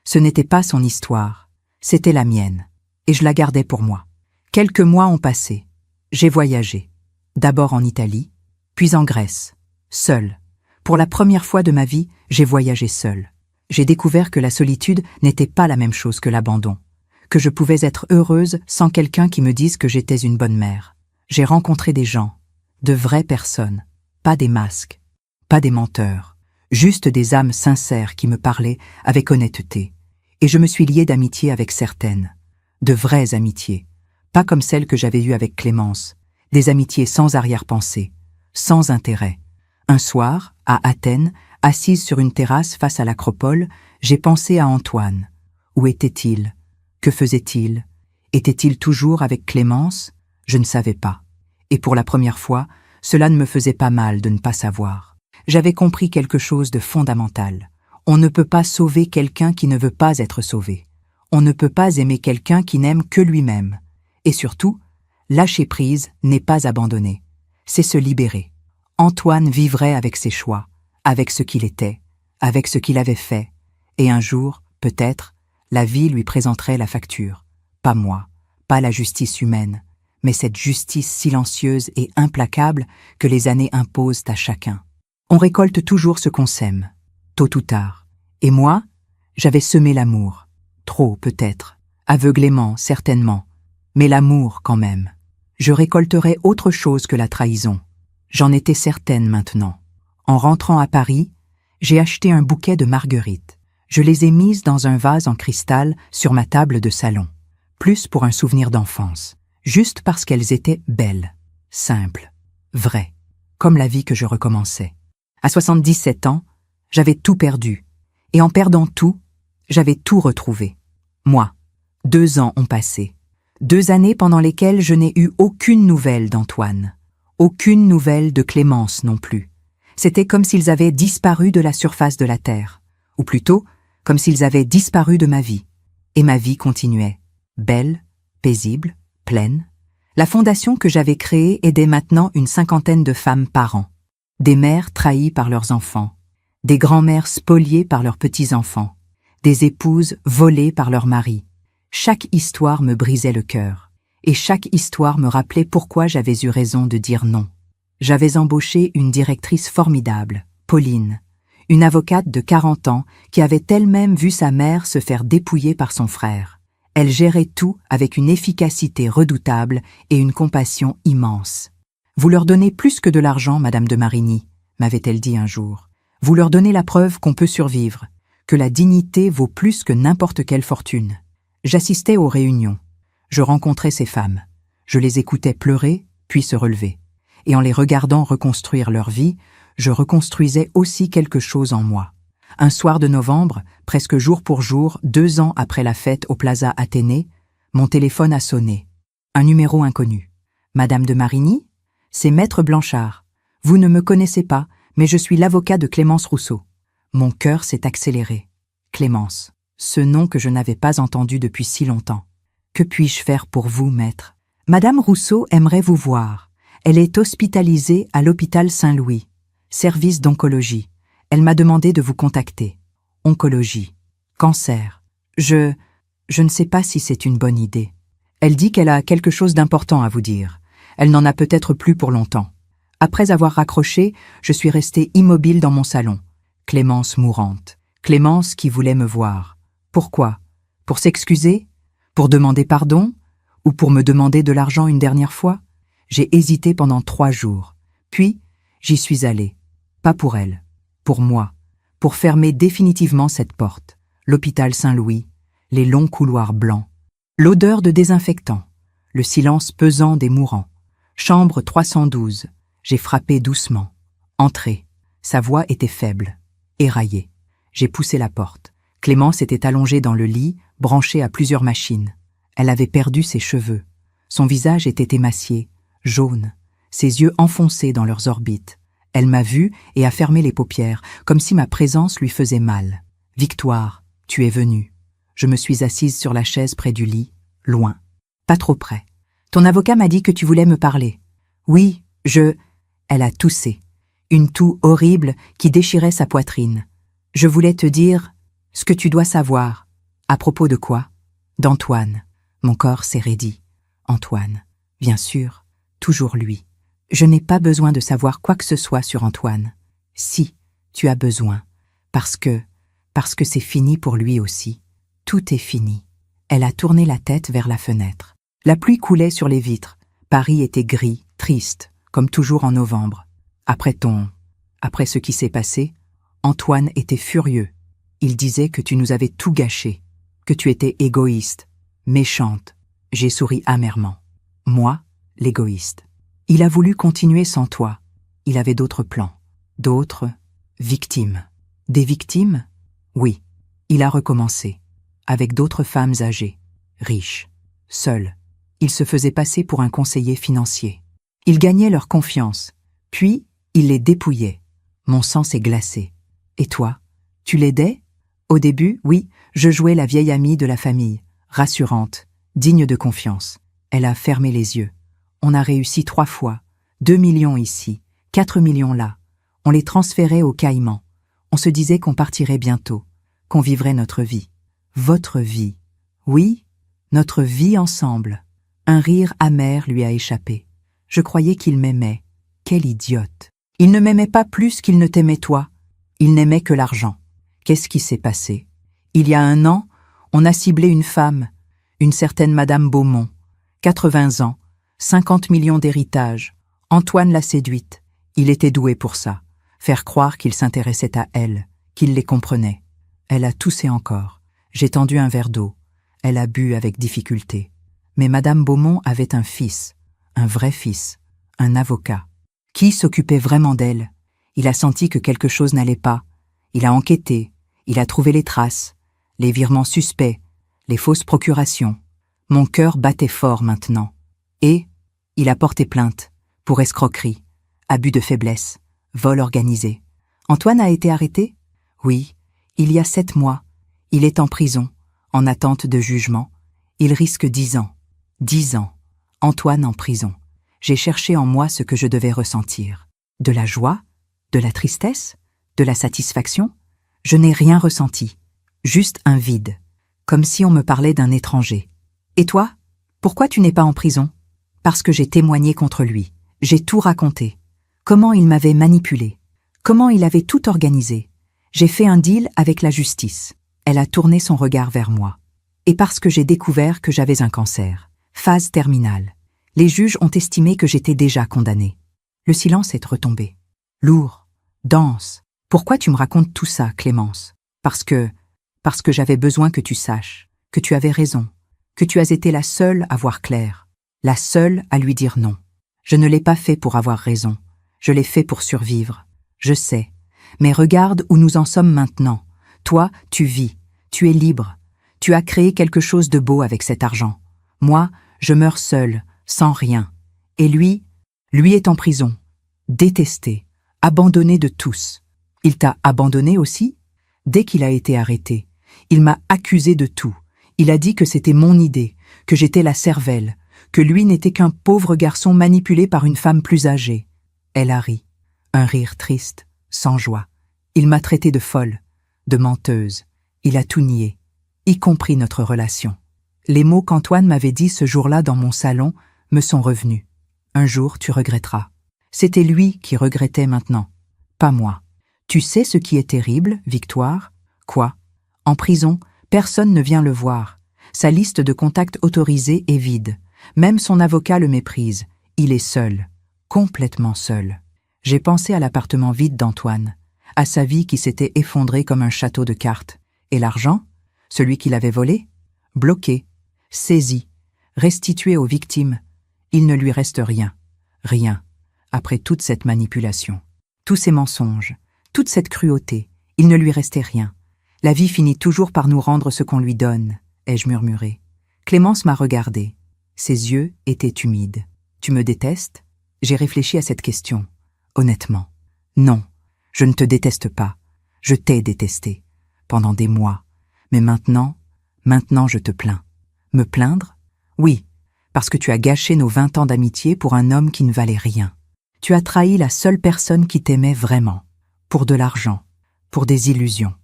Ce n'était pas son histoire, c'était la mienne, et je la gardais pour moi. Quelques mois ont passé. J'ai voyagé. D'abord en Italie, puis en Grèce, seule. Pour la première fois de ma vie, j'ai voyagé seule. J'ai découvert que la solitude n'était pas la même chose que l'abandon, que je pouvais être heureuse sans quelqu'un qui me dise que j'étais une bonne mère. J'ai rencontré des gens, de vraies personnes, pas des masques, pas des menteurs, juste des âmes sincères qui me parlaient avec honnêteté. Et je me suis liée d'amitié avec certaines, de vraies amitiés, pas comme celles que j'avais eues avec Clémence, des amitiés sans arrière-pensée, sans intérêt. Un soir, à Athènes, assise sur une terrasse face à l'Acropole, j'ai pensé à Antoine. Où était-il? Que faisait-il? Était-il toujours avec Clémence? Je ne savais pas. Et pour la première fois, cela ne me faisait pas mal de ne pas savoir. J'avais compris quelque chose de fondamental. On ne peut pas sauver quelqu'un qui ne veut pas être sauvé. On ne peut pas aimer quelqu'un qui n'aime que lui-même. Et surtout, lâcher prise n'est pas abandonner. C'est se libérer. Antoine vivrait avec ses choix, avec ce qu'il était, avec ce qu'il avait fait. Et un jour, peut-être, la vie lui présenterait la facture. Pas moi, pas la justice humaine, mais cette justice silencieuse et implacable que les années imposent à chacun. On récolte toujours ce qu'on sème, tôt ou tard. Et moi, j'avais semé l'amour. Trop, peut-être. Aveuglément, certainement. Mais l'amour, quand même. Je récolterais autre chose que la trahison. J'en étais certaine maintenant. En rentrant à Paris, j'ai acheté un bouquet de marguerites. Je les ai mises dans un vase en cristal sur ma table de salon. Plus pour un souvenir d'enfance. Juste parce qu'elles étaient belles, simples, vraies. Comme la vie que je recommençais. À 77 ans, j'avais tout perdu. Et en perdant tout, j'avais tout retrouvé. Moi, 2 ans ont passé. 2 années pendant lesquelles je n'ai eu aucune nouvelle d'Antoine. Aucune nouvelle de Clémence non plus. C'était comme s'ils avaient disparu de la surface de la terre. Ou plutôt, comme s'ils avaient disparu de ma vie. Et ma vie continuait. Belle, paisible, pleine. La fondation que j'avais créée aidait maintenant une 50aine de femmes par an. Des mères trahies par leurs enfants. Des grands-mères spoliées par leurs petits-enfants. Des épouses volées par leurs maris. Chaque histoire me brisait le cœur. Et chaque histoire me rappelait pourquoi j'avais eu raison de dire non. J'avais embauché une directrice formidable, Pauline, une avocate de 40 ans qui avait elle-même vu sa mère se faire dépouiller par son frère. Elle gérait tout avec une efficacité redoutable et une compassion immense. « Vous leur donnez plus que de l'argent, Madame de Marigny », m'avait-elle dit un jour. « Vous leur donnez la preuve qu'on peut survivre, que la dignité vaut plus que n'importe quelle fortune. » J'assistais aux réunions. Je rencontrais ces femmes. Je les écoutais pleurer, puis se relever. Et en les regardant reconstruire leur vie, je reconstruisais aussi quelque chose en moi. Un soir de novembre, presque jour pour jour, 2 ans après la fête au Plaza Athénée, mon téléphone a sonné. Un numéro inconnu. « Madame de Marigny ? C'est Maître Blanchard. Vous ne me connaissez pas, mais je suis l'avocat de Clémence Rousseau. » Mon cœur s'est accéléré. Clémence, ce nom que je n'avais pas entendu depuis si longtemps. « Que puis-je faire pour vous, maître ? Madame Rousseau aimerait vous voir. Elle est hospitalisée à l'hôpital Saint-Louis, service d'oncologie. Elle m'a demandé de vous contacter. Oncologie. Cancer. Je ne sais pas si c'est une bonne idée. Elle dit qu'elle a quelque chose d'important à vous dire. Elle n'en a peut-être plus pour longtemps. » Après avoir raccroché, je suis restée immobile dans mon salon. Clémence mourante. Clémence qui voulait me voir. Pourquoi ? Pour s'excuser ? Pour demander pardon ? Ou pour me demander de l'argent une dernière fois ? J'ai hésité pendant 3 jours. Puis, j'y suis allée. Pas pour elle. Pour moi. Pour fermer définitivement cette porte. L'hôpital Saint-Louis. Les longs couloirs blancs. L'odeur de désinfectant. Le silence pesant des mourants. Chambre 312. J'ai frappé doucement. Entrez. Sa voix était faible. Éraillée. J'ai poussé la porte. Clémence était allongée dans le lit, branchée à plusieurs machines. Elle avait perdu ses cheveux. Son visage était émacié, jaune, ses yeux enfoncés dans leurs orbites. Elle m'a vu et a fermé les paupières, comme si ma présence lui faisait mal. « Victoire, tu es venue. » Je me suis assise sur la chaise près du lit, loin. Pas trop près. « Ton avocat m'a dit que tu voulais me parler. »« Oui, je... » Elle a toussé. Une toux horrible qui déchirait sa poitrine. « Je voulais te dire ce que tu dois savoir. » « À propos de quoi ? » ?»« D'Antoine. » Mon corps s'est raidi. Antoine. Bien sûr, toujours lui. Je n'ai pas besoin de savoir quoi que ce soit sur Antoine. Si, tu as besoin. Parce que c'est fini pour lui aussi. Tout est fini. Elle a tourné la tête vers la fenêtre. La pluie coulait sur les vitres. Paris était gris, triste, comme toujours en novembre. Après ce qui s'est passé, Antoine était furieux. Il disait que tu nous avais tout gâché, que tu étais égoïste, méchante. J'ai souri amèrement. Moi, l'égoïste. Il a voulu continuer sans toi. Il avait d'autres plans. D'autres victimes. Des victimes ? Oui. Il a recommencé. Avec d'autres femmes âgées, riches, seules. Il se faisait passer pour un conseiller financier. Il gagnait leur confiance. Puis, il les dépouillait. Mon sang s'est glacé. Et toi ? Tu l'aidais ? Au début, oui, je jouais la vieille amie de la famille, rassurante, digne de confiance. Elle a fermé les yeux. On a réussi 3 fois. 2 millions ici, 4 millions là. On les transférait aux Caïmans. On se disait qu'on partirait bientôt, qu'on vivrait notre vie. Votre vie. Oui, notre vie ensemble. Un rire amer lui a échappé. Je croyais qu'il m'aimait. Quel idiote. Il ne m'aimait pas plus qu'il ne t'aimait toi. Il n'aimait que l'argent. Qu'est-ce qui s'est passé? Il y a 1 an, on a ciblé une femme, une certaine Madame Beaumont, 80 ans, 50 millions d'héritage. Antoine l'a séduite. Il était doué pour ça. Faire croire qu'il s'intéressait à elle, qu'il les comprenait. Elle a toussé encore. J'ai tendu un verre d'eau. Elle a bu avec difficulté. Mais Madame Beaumont avait un fils, un vrai fils, un avocat. Qui s'occupait vraiment d'elle? Il a senti que quelque chose n'allait pas. Il a enquêté. Il a trouvé les traces, les virements suspects, les fausses procurations. Mon cœur battait fort maintenant. Et il a porté plainte pour escroquerie, abus de faiblesse, vol organisé. Antoine a été arrêté? Oui, il y a 7 mois. Il est en prison, en attente de jugement. Il risque 10 ans. 10 ans. Antoine en prison. J'ai cherché en moi ce que je devais ressentir. De la joie? De la tristesse? De la satisfaction? Je n'ai rien ressenti. Juste un vide. Comme si on me parlait d'un étranger. Et toi? Pourquoi tu n'es pas en prison? Parce que j'ai témoigné contre lui. J'ai tout raconté. Comment il m'avait manipulé. Comment il avait tout organisé. J'ai fait un deal avec la justice. Elle a tourné son regard vers moi. Et parce que j'ai découvert que j'avais un cancer. Phase terminale. Les juges ont estimé que j'étais déjà condamnée. Le silence est retombé. Lourd. Dense. Pourquoi tu me racontes tout ça, Clémence? Parce que j'avais besoin que tu saches, que tu avais raison, que tu as été la seule à voir clair, la seule à lui dire non. Je ne l'ai pas fait pour avoir raison, je l'ai fait pour survivre. Je sais, mais regarde où nous en sommes maintenant. Toi, tu vis, tu es libre, tu as créé quelque chose de beau avec cet argent. Moi, je meurs seule, sans rien. Et lui est en prison, détesté, abandonné de tous. Il t'a abandonné aussi? Dès qu'il a été arrêté, il m'a accusé de tout. Il a dit que c'était mon idée, que j'étais la cervelle, que lui n'était qu'un pauvre garçon manipulé par une femme plus âgée. Elle a ri, un rire triste, sans joie. Il m'a traitée de folle, de menteuse. Il a tout nié, y compris notre relation. Les mots qu'Antoine m'avait dits ce jour-là dans mon salon me sont revenus. Un jour, tu regretteras. C'était lui qui regrettait maintenant, pas moi. Tu sais ce qui est terrible, Victoire? Quoi? En prison, personne ne vient le voir. Sa liste de contacts autorisés est vide. Même son avocat le méprise. Il est seul. Complètement seul. J'ai pensé à l'appartement vide d'Antoine, à sa vie qui s'était effondrée comme un château de cartes. Et l'argent? Celui qu'il avait volé? Bloqué, saisi, restitué aux victimes. Il ne lui reste rien. Rien. Après toute cette manipulation. Tous ces mensonges. Toute cette cruauté, il ne lui restait rien. La vie finit toujours par nous rendre ce qu'on lui donne, ai-je murmuré. Clémence m'a regardé. Ses yeux étaient humides. Tu me détestes? J'ai réfléchi à cette question. Honnêtement. Non, je ne te déteste pas. Je t'ai détesté. Pendant des mois. Mais maintenant je te plains. Me plaindre? Oui, parce que tu as gâché nos 20 ans d'amitié pour un homme qui ne valait rien. Tu as trahi la seule personne qui t'aimait vraiment. Pour de l'argent, pour des illusions.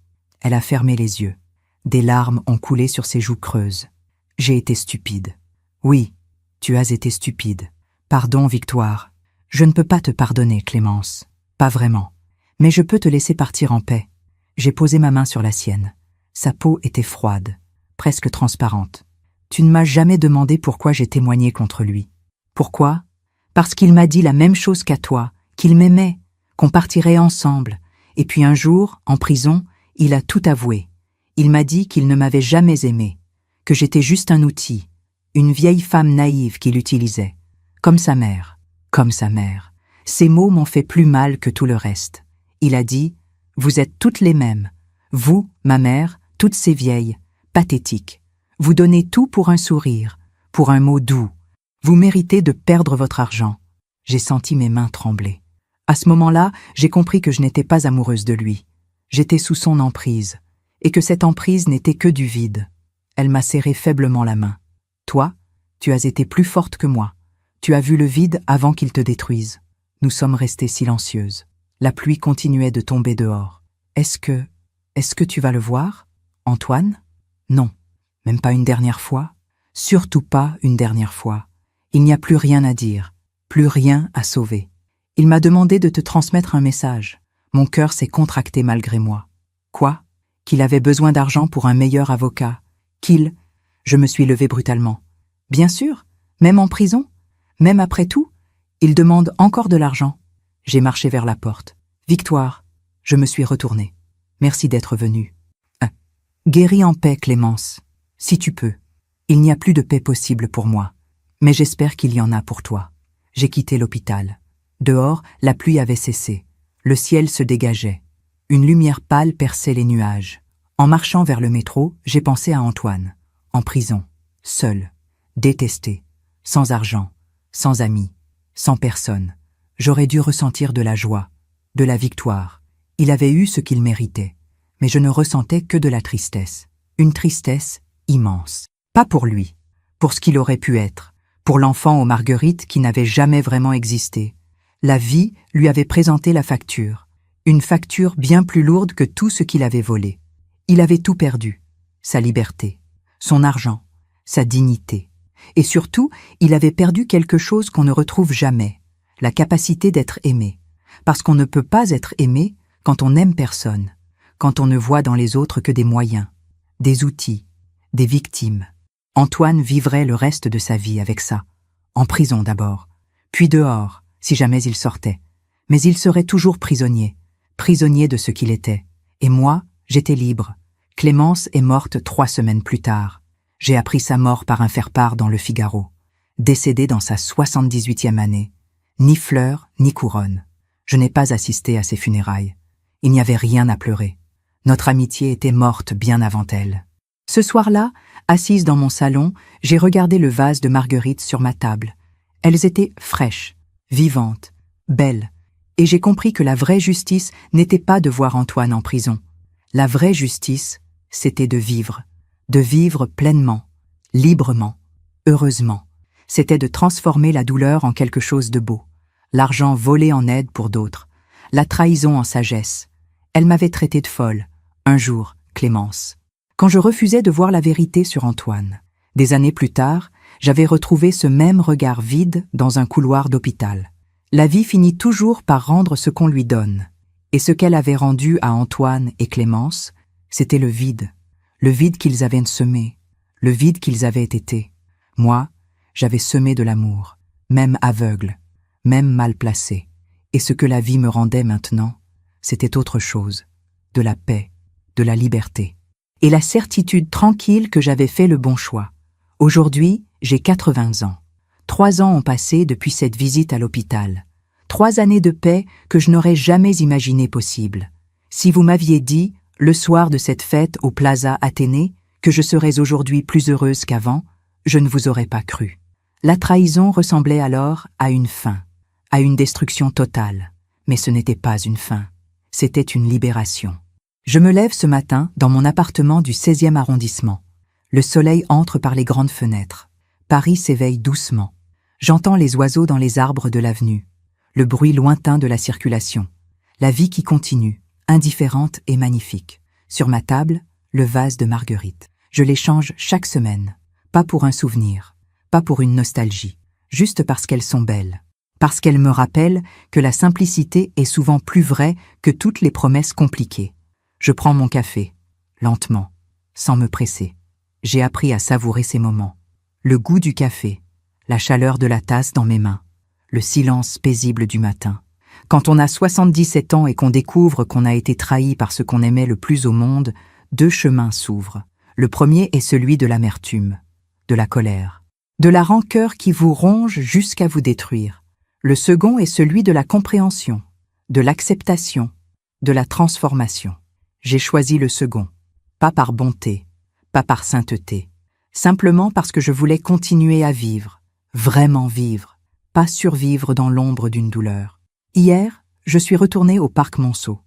Elle a fermé les yeux. Des larmes ont coulé sur ses joues creuses. J'ai été stupide. Oui, tu as été stupide. Pardon, Victoire. Je ne peux pas te pardonner, Clémence. Pas vraiment. Mais je peux te laisser partir en paix. J'ai posé ma main sur la sienne. Sa peau était froide, presque transparente. Tu ne m'as jamais demandé pourquoi j'ai témoigné contre lui. Pourquoi? Parce qu'il m'a dit la même chose qu'à toi, qu'il m'aimait, qu'on partirait ensemble. Et puis un jour, en prison, il a tout avoué. Il m'a dit qu'il ne m'avait jamais aimé, que j'étais juste un outil, une vieille femme naïve qu'il utilisait. Comme sa mère, comme sa mère. Ces mots m'ont fait plus mal que tout le reste. Il a dit « Vous êtes toutes les mêmes. Vous, ma mère, toutes ces vieilles, pathétiques. Vous donnez tout pour un sourire, pour un mot doux. Vous méritez de perdre votre argent. » J'ai senti mes mains trembler. À ce moment-là, j'ai compris que je n'étais pas amoureuse de lui. J'étais sous son emprise. et que cette emprise n'était que du vide. Elle m'a serré faiblement la main. Toi, tu as été plus forte que moi. Tu as vu le vide avant qu'il te détruise. Nous sommes restées silencieuses. La pluie continuait de tomber dehors. Est-ce que tu vas le voir, Antoine? Non. Même pas une dernière fois? Surtout pas une dernière fois. Il n'y a plus rien à dire, plus rien à sauver. Il m'a demandé de te transmettre un message. Mon cœur s'est contracté malgré moi. Quoi? Qu'il avait besoin d'argent pour un meilleur avocat. Je me suis levée brutalement. Bien sûr, même en prison, même après tout, il demande encore de l'argent. J'ai marché vers la porte. Victoire, je me suis retournée. Merci d'être venue. Guéris en paix, Clémence, si tu peux. Il n'y a plus de paix possible pour moi, mais j'espère qu'il y en a pour toi. J'ai quitté l'hôpital. Dehors, la pluie avait cessé. Le ciel se dégageait. Une lumière pâle perçait les nuages. En marchant vers le métro, j'ai pensé à Antoine, en prison, seul, détesté, sans argent, sans amis, sans personne. J'aurais dû ressentir de la joie, de la victoire. Il avait eu ce qu'il méritait, mais je ne ressentais que de la tristesse. Une tristesse immense. Pas pour lui, pour ce qu'il aurait pu être, pour l'enfant aux marguerites qui n'avait jamais vraiment existé. La vie lui avait présenté la facture, une facture bien plus lourde que tout ce qu'il avait volé. Il avait tout perdu, sa liberté, son argent, sa dignité. Et surtout, il avait perdu quelque chose qu'on ne retrouve jamais, la capacité d'être aimé. Parce qu'on ne peut pas être aimé quand on n'aime personne, quand on ne voit dans les autres que des moyens, des outils, des victimes. Antoine vivrait le reste de sa vie avec ça, en prison d'abord, puis dehors, si jamais il sortait. Mais il serait toujours prisonnier, prisonnier de ce qu'il était. Et moi, j'étais libre. Clémence est morte 3 semaines plus tard. J'ai appris sa mort par un faire-part dans Le Figaro. Décédée dans sa 78e année. Ni fleurs, ni couronne. Je n'ai pas assisté à ses funérailles. Il n'y avait rien à pleurer. Notre amitié était morte bien avant elle. Ce soir-là, assise dans mon salon, j'ai regardé le vase de marguerites sur ma table. Elles étaient fraîches, vivantes, belles, et j'ai compris que la vraie justice n'était pas de voir Antoine en prison. La vraie justice, c'était de vivre pleinement, librement, heureusement. C'était de transformer la douleur en quelque chose de beau, l'argent volé en aide pour d'autres, la trahison en sagesse. Elle m'avait traité de folle, un jour, Clémence. Quand je refusais de voir la vérité sur Antoine. Des années plus tard, j'avais retrouvé ce même regard vide dans un couloir d'hôpital. La vie finit toujours par rendre ce qu'on lui donne. Et ce qu'elle avait rendu à Antoine et Clémence, c'était le vide qu'ils avaient semé, le vide qu'ils avaient été. Moi, j'avais semé de l'amour, même aveugle, même mal placé. Et ce que la vie me rendait maintenant, c'était autre chose, de la paix, de la liberté. Et la certitude tranquille que j'avais fait le bon choix. Aujourd'hui, j'ai 80 ans. 3 ans ont passé depuis cette visite à l'hôpital. 3 années de paix que je n'aurais jamais imaginé possible. Si vous m'aviez dit, le soir de cette fête au Plaza Athénée, que je serais aujourd'hui plus heureuse qu'avant, je ne vous aurais pas cru. La trahison ressemblait alors à une fin, à une destruction totale. Mais ce n'était pas une fin, c'était une libération. Je me lève ce matin dans mon appartement du 16e arrondissement. Le soleil entre par les grandes fenêtres. Paris s'éveille doucement. J'entends les oiseaux dans les arbres de l'avenue. Le bruit lointain de la circulation. La vie qui continue, indifférente et magnifique. Sur ma table, le vase de marguerites. Je les change chaque semaine. Pas pour un souvenir, pas pour une nostalgie. Juste parce qu'elles sont belles. Parce qu'elles me rappellent que la simplicité est souvent plus vraie que toutes les promesses compliquées. Je prends mon café, lentement, sans me presser. J'ai appris à savourer ces moments. Le goût du café, la chaleur de la tasse dans mes mains, le silence paisible du matin. Quand on a 77 ans et qu'on découvre qu'on a été trahi par ce qu'on aimait le plus au monde, 2 chemins s'ouvrent. Le premier est celui de l'amertume, de la colère, de la rancœur qui vous ronge jusqu'à vous détruire. Le second est celui de la compréhension, de l'acceptation, de la transformation. J'ai choisi le second, pas par bonté, pas par sainteté, simplement parce que je voulais continuer à vivre, vraiment vivre, pas survivre dans l'ombre d'une douleur. Hier, je suis retournée au parc Monceau,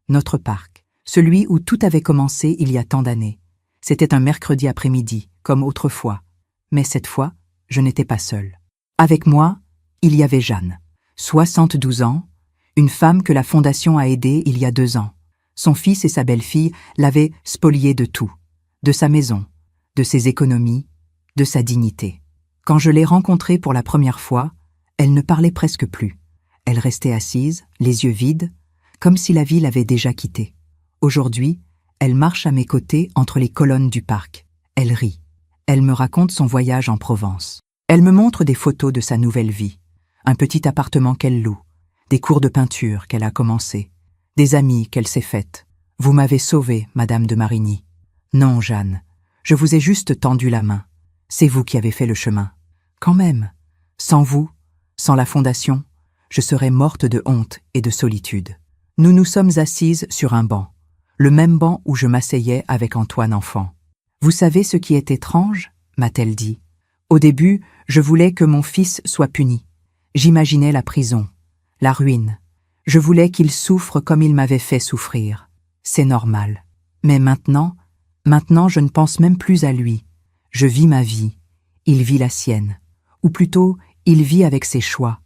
notre parc, celui où tout avait commencé il y a tant d'années. C'était un mercredi après-midi, comme autrefois. Mais cette fois, je n'étais pas seule. Avec moi, il y avait Jeanne, 72 ans, une femme que la Fondation a aidée il y a 2 ans. Son fils et sa belle-fille l'avaient spoliée de tout, de sa maison, de ses économies, de sa dignité. Quand je l'ai rencontrée pour la première fois, elle ne parlait presque plus. Elle restait assise, les yeux vides, comme si la vie l'avait déjà quittée. Aujourd'hui, elle marche à mes côtés entre les colonnes du parc. Elle rit. Elle me raconte son voyage en Provence. Elle me montre des photos de sa nouvelle vie. Un petit appartement qu'elle loue, des cours de peinture qu'elle a commencé, des amis qu'elle s'est faites. Vous m'avez sauvée, Madame de Marigny. Non, Jeanne, je vous ai juste tendu la main. C'est vous qui avez fait le chemin. Quand même, sans vous, sans la Fondation, je serais morte de honte et de solitude. Nous nous sommes assises sur un banc, le même banc où je m'asseyais avec Antoine enfant. Vous savez ce qui est étrange, m'a-t-elle dit. Au début, je voulais que mon fils soit puni. J'imaginais la prison, la ruine. Je voulais qu'il souffre comme il m'avait fait souffrir. C'est normal. Mais maintenant, je ne pense même plus à lui. Je vis ma vie. Il vit la sienne. Ou plutôt, il vit avec ses choix.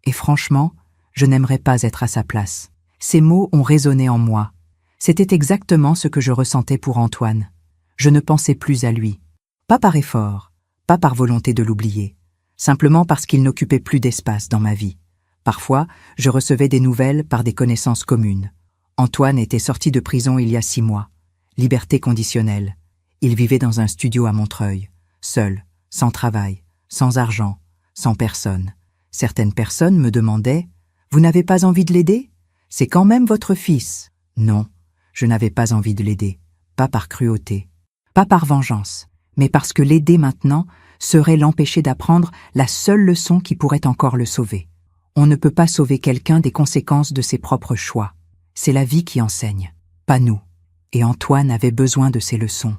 Et franchement, je n'aimerais pas être à sa place. Ces mots ont résonné en moi. C'était exactement ce que je ressentais pour Antoine. Je ne pensais plus à lui. Pas par effort, pas par volonté de l'oublier. Simplement parce qu'il n'occupait plus d'espace dans ma vie. Parfois, je recevais des nouvelles par des connaissances communes. Antoine était sorti de prison il y a 6 mois. Liberté conditionnelle. Il vivait dans un studio à Montreuil, seul, sans travail, sans argent, sans personne. Certaines personnes me demandaient « Vous n'avez pas envie de l'aider ? C'est quand même votre fils. » Non, je n'avais pas envie de l'aider, pas par cruauté, pas par vengeance, mais parce que l'aider maintenant serait l'empêcher d'apprendre la seule leçon qui pourrait encore le sauver. On ne peut pas sauver quelqu'un des conséquences de ses propres choix. C'est la vie qui enseigne, pas nous. Et Antoine avait besoin de ces leçons,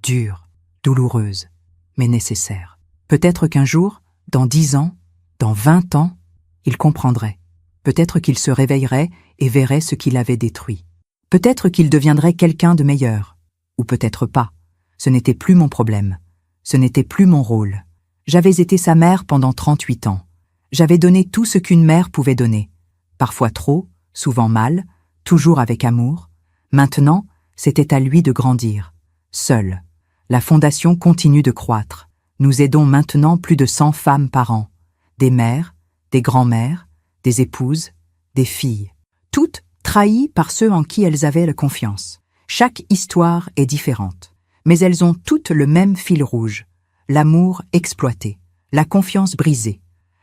dures, douloureuses, mais nécessaires. Peut-être qu'un jour, dans 10 ans, dans 20 ans, il comprendrait. Peut-être qu'il se réveillerait et verrait ce qu'il avait détruit. Peut-être qu'il deviendrait quelqu'un de meilleur. Ou peut-être pas. Ce n'était plus mon problème. Ce n'était plus mon rôle. J'avais été sa mère pendant 38 ans. J'avais donné tout ce qu'une mère pouvait donner. Parfois trop, souvent mal, toujours avec amour. Maintenant, c'était à lui de grandir. Seul. La Fondation continue de croître. Nous aidons maintenant plus de 100 femmes par an. Des mères, des grands-mères, des épouses, des filles. Toutes trahies par ceux en qui elles avaient la confiance. Chaque histoire est différente. Mais elles ont toutes le même fil rouge. L'amour exploité, la confiance brisée,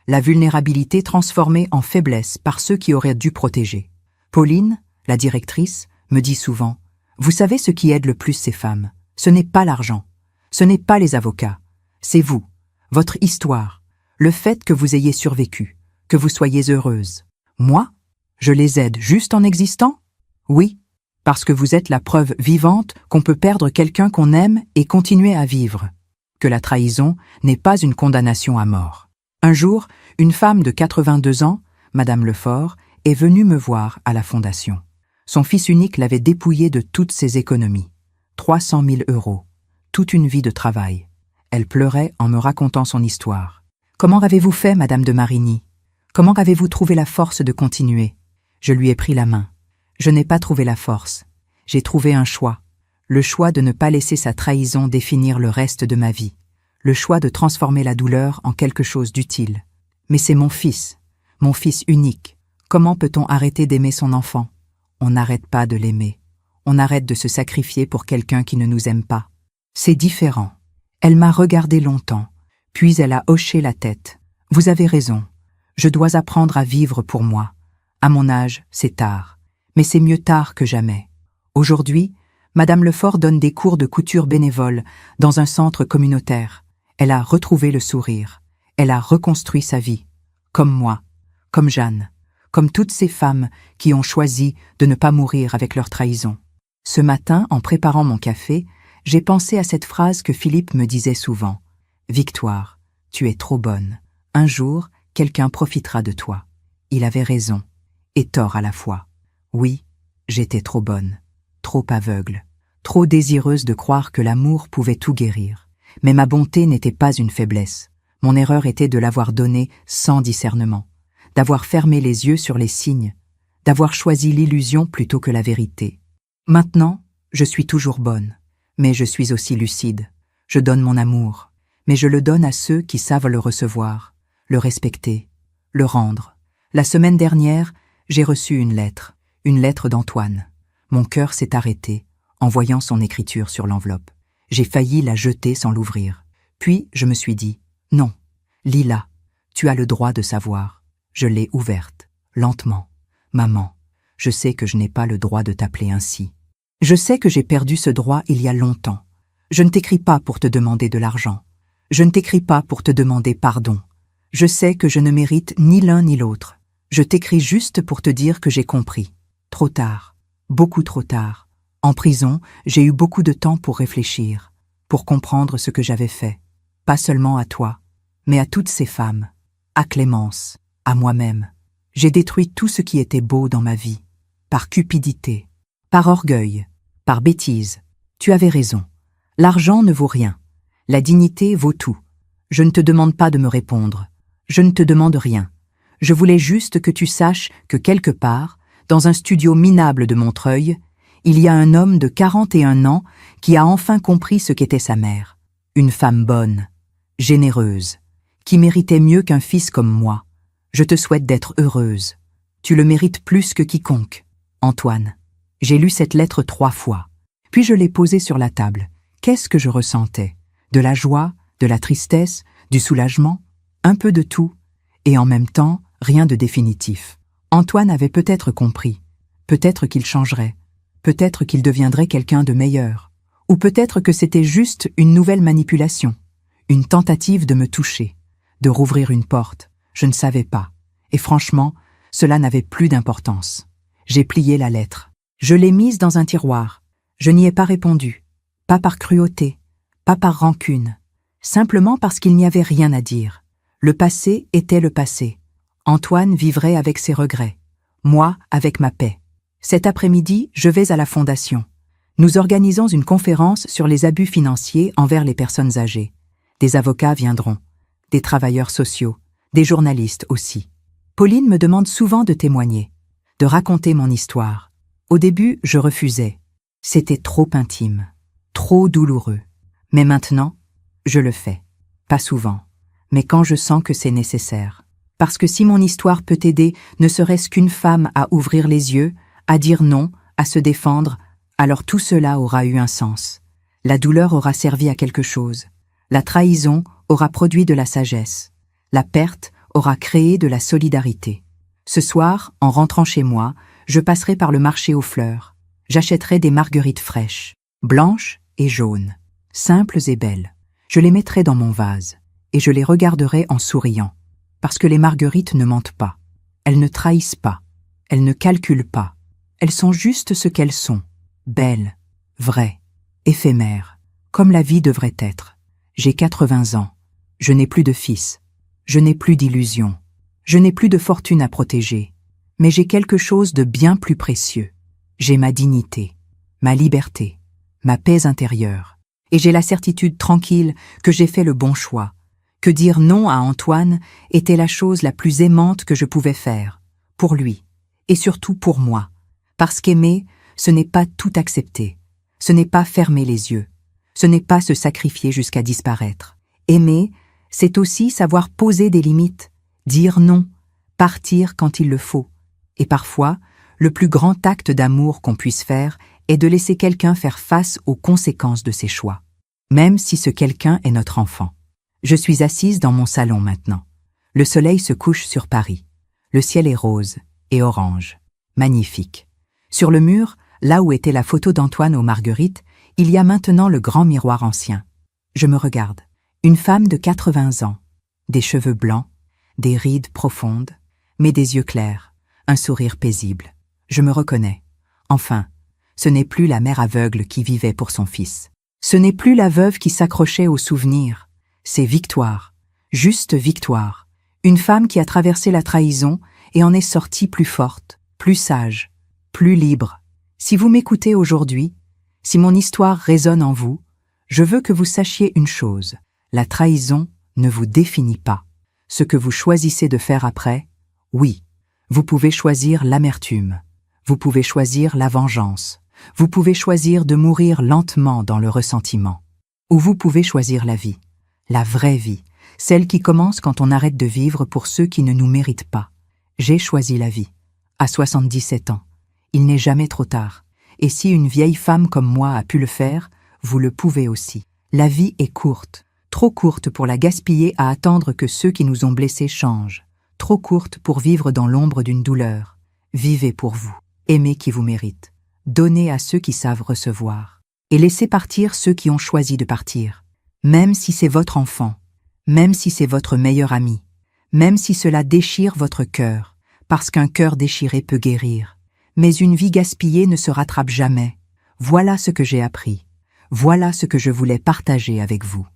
la vulnérabilité transformée en faiblesse par ceux qui auraient dû protéger. Pauline, la directrice, me dit souvent « Vous savez ce qui aide le plus ces femmes ? Ce n'est pas l'argent, ce n'est pas les avocats, c'est vous, votre histoire, le fait que vous ayez survécu, que vous soyez heureuse. Moi, je les aide juste en existant ? Oui, parce que vous êtes la preuve vivante qu'on peut perdre quelqu'un qu'on aime et continuer à vivre. Que la trahison n'est pas une condamnation à mort. Un jour, une femme de 82 ans, Madame Lefort, est venue me voir à la Fondation. Son fils unique l'avait dépouillé de toutes ses économies. 300 000 €. Toute une vie de travail. Elle pleurait en me racontant son histoire. Comment avez-vous fait, Madame de Marigny ? Comment avez-vous trouvé la force de continuer ? Je lui ai pris la main. Je n'ai pas trouvé la force. J'ai trouvé un choix. Le choix de ne pas laisser sa trahison définir le reste de ma vie. Le choix de transformer la douleur en quelque chose d'utile. Mais c'est mon fils unique. Comment peut-on arrêter d'aimer son enfant ? On n'arrête pas de l'aimer. On arrête de se sacrifier pour quelqu'un qui ne nous aime pas. C'est différent. Elle m'a regardé longtemps, puis elle a hoché la tête. Vous avez raison. Je dois apprendre à vivre pour moi. À mon âge, c'est tard. Mais c'est mieux tard que jamais. Aujourd'hui, Madame Lefort donne des cours de couture bénévoles dans un centre communautaire. Elle a retrouvé le sourire. Elle a reconstruit sa vie. Comme moi, comme Jeanne, comme toutes ces femmes qui ont choisi de ne pas mourir avec leur trahison. Ce matin, en préparant mon café, j'ai pensé à cette phrase que Philippe me disait souvent. « Victoire, tu es trop bonne. Un jour, quelqu'un profitera de toi. » Il avait raison, et tort à la fois. Oui, j'étais trop bonne. trop aveugle, trop désireuse de croire que l'amour pouvait tout guérir. Mais ma bonté n'était pas une faiblesse. Mon erreur était de l'avoir donnée sans discernement, d'avoir fermé les yeux sur les signes, d'avoir choisi l'illusion plutôt que la vérité. Maintenant, je suis toujours bonne, mais je suis aussi lucide. Je donne mon amour, mais je le donne à ceux qui savent le recevoir, le respecter, le rendre. La semaine dernière, j'ai reçu une lettre d'Antoine. Mon cœur s'est arrêté en voyant son écriture sur l'enveloppe. J'ai failli la jeter sans l'ouvrir. Puis je me suis dit, non, lis-la, tu as le droit de savoir. Je l'ai ouverte, lentement. Maman, je sais que je n'ai pas le droit de t'appeler ainsi. Je sais que j'ai perdu ce droit il y a longtemps. Je ne t'écris pas pour te demander de l'argent. Je ne t'écris pas pour te demander pardon. Je sais que je ne mérite ni l'un ni l'autre. Je t'écris juste pour te dire que j'ai compris. Trop tard, beaucoup trop tard. En prison, j'ai eu beaucoup de temps pour réfléchir, pour comprendre ce que j'avais fait. Pas seulement à toi, mais à toutes ces femmes, à Clémence, à moi-même. J'ai détruit tout ce qui était beau dans ma vie, par cupidité, par orgueil, par bêtise. Tu avais raison. L'argent ne vaut rien. La dignité vaut tout. Je ne te demande pas de me répondre. Je ne te demande rien. Je voulais juste que tu saches que quelque part, dans un studio minable de Montreuil, il y a un homme de 41 ans qui a enfin compris ce qu'était sa mère. Une femme bonne, généreuse, qui méritait mieux qu'un fils comme moi. Je te souhaite d'être heureuse. Tu le mérites plus que quiconque. Antoine, j'ai lu cette lettre 3 fois. Puis je l'ai posée sur la table. Qu'est-ce que je ressentais? De la joie, de la tristesse, du soulagement? Un peu de tout. Et en même temps, rien de définitif. Antoine avait peut-être compris. Peut-être qu'il changerait. Peut-être qu'il deviendrait quelqu'un de meilleur. Ou peut-être que c'était juste une nouvelle manipulation. Une tentative de me toucher, de rouvrir une porte. Je ne savais pas. Et franchement, cela n'avait plus d'importance. J'ai plié la lettre. Je l'ai mise dans un tiroir. Je n'y ai pas répondu. Pas par cruauté, pas par rancune. Simplement parce qu'il n'y avait rien à dire. Le passé était le passé. Antoine vivrait avec ses regrets. Moi, avec ma paix. Cet après-midi, je vais à la Fondation. Nous organisons une conférence sur les abus financiers envers les personnes âgées. Des avocats viendront, des travailleurs sociaux, des journalistes aussi. Pauline me demande souvent de témoigner, de raconter mon histoire. Au début, je refusais. C'était trop intime, trop douloureux. Mais maintenant, je le fais. Pas souvent, mais quand je sens que c'est nécessaire. Parce que si mon histoire peut aider ne serait-ce qu'une femme à ouvrir les yeux, à dire non, à se défendre, alors tout cela aura eu un sens. La douleur aura servi à quelque chose. La trahison aura produit de la sagesse. La perte aura créé de la solidarité. Ce soir, en rentrant chez moi, je passerai par le marché aux fleurs. J'achèterai des marguerites fraîches, blanches et jaunes, simples et belles. Je les mettrai dans mon vase et je les regarderai en souriant. Parce que les marguerites ne mentent pas. Elles ne trahissent pas. Elles ne calculent pas. Elles sont juste ce qu'elles sont. Belles, vraies, éphémères, comme la vie devrait être. J'ai 80 ans. Je n'ai plus de fils. Je n'ai plus d'illusions. Je n'ai plus de fortune à protéger. Mais j'ai quelque chose de bien plus précieux. J'ai ma dignité, ma liberté, ma paix intérieure. Et j'ai la certitude tranquille que j'ai fait le bon choix, que dire non à Antoine était la chose la plus aimante que je pouvais faire, pour lui, et surtout pour moi. Parce qu'aimer, ce n'est pas tout accepter, ce n'est pas fermer les yeux, ce n'est pas se sacrifier jusqu'à disparaître. Aimer, c'est aussi savoir poser des limites, dire non, partir quand il le faut. Et parfois, le plus grand acte d'amour qu'on puisse faire est de laisser quelqu'un faire face aux conséquences de ses choix, même si ce quelqu'un est notre enfant. Je suis assise dans mon salon maintenant. Le soleil se couche sur Paris. Le ciel est rose et orange. Magnifique. Sur le mur, là où était la photo d'Antoine aux marguerites, il y a maintenant le grand miroir ancien. Je me regarde. Une femme de 80 ans. Des cheveux blancs, des rides profondes, mais des yeux clairs, un sourire paisible. Je me reconnais. Enfin, ce n'est plus la mère aveugle qui vivait pour son fils. Ce n'est plus la veuve qui s'accrochait aux souvenirs. C'est Victoire, juste Victoire, une femme qui a traversé la trahison et en est sortie plus forte, plus sage, plus libre. Si vous m'écoutez aujourd'hui, si mon histoire résonne en vous, je veux que vous sachiez une chose, la trahison ne vous définit pas. Ce que vous choisissez de faire après, oui, vous pouvez choisir l'amertume, vous pouvez choisir la vengeance, vous pouvez choisir de mourir lentement dans le ressentiment, ou vous pouvez choisir la vie, la vraie vie, celle qui commence quand on arrête de vivre pour ceux qui ne nous méritent pas. J'ai choisi la vie, à 77 ans. Il n'est jamais trop tard. Et si une vieille femme comme moi a pu le faire, vous le pouvez aussi. La vie est courte, trop courte pour la gaspiller à attendre que ceux qui nous ont blessés changent, trop courte pour vivre dans l'ombre d'une douleur. Vivez pour vous, aimez qui vous mérite, donnez à ceux qui savent recevoir, et laissez partir ceux qui ont choisi de partir. Même si c'est votre enfant, même si c'est votre meilleur ami, même si cela déchire votre cœur, parce qu'un cœur déchiré peut guérir. Mais une vie gaspillée ne se rattrape jamais. Voilà ce que j'ai appris. Voilà ce que je voulais partager avec vous.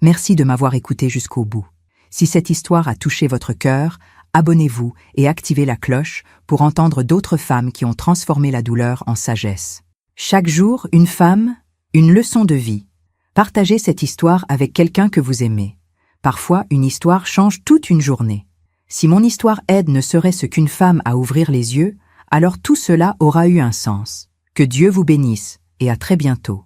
Merci de m'avoir écouté jusqu'au bout. Si cette histoire a touché votre cœur, abonnez-vous et activez la cloche pour entendre d'autres femmes qui ont transformé la douleur en sagesse. Chaque jour, une femme, une leçon de vie. Partagez cette histoire avec quelqu'un que vous aimez. Parfois, une histoire change toute une journée. Si mon histoire aide ne serait-ce qu'une femme à ouvrir les yeux, alors tout cela aura eu un sens. Que Dieu vous bénisse et à très bientôt.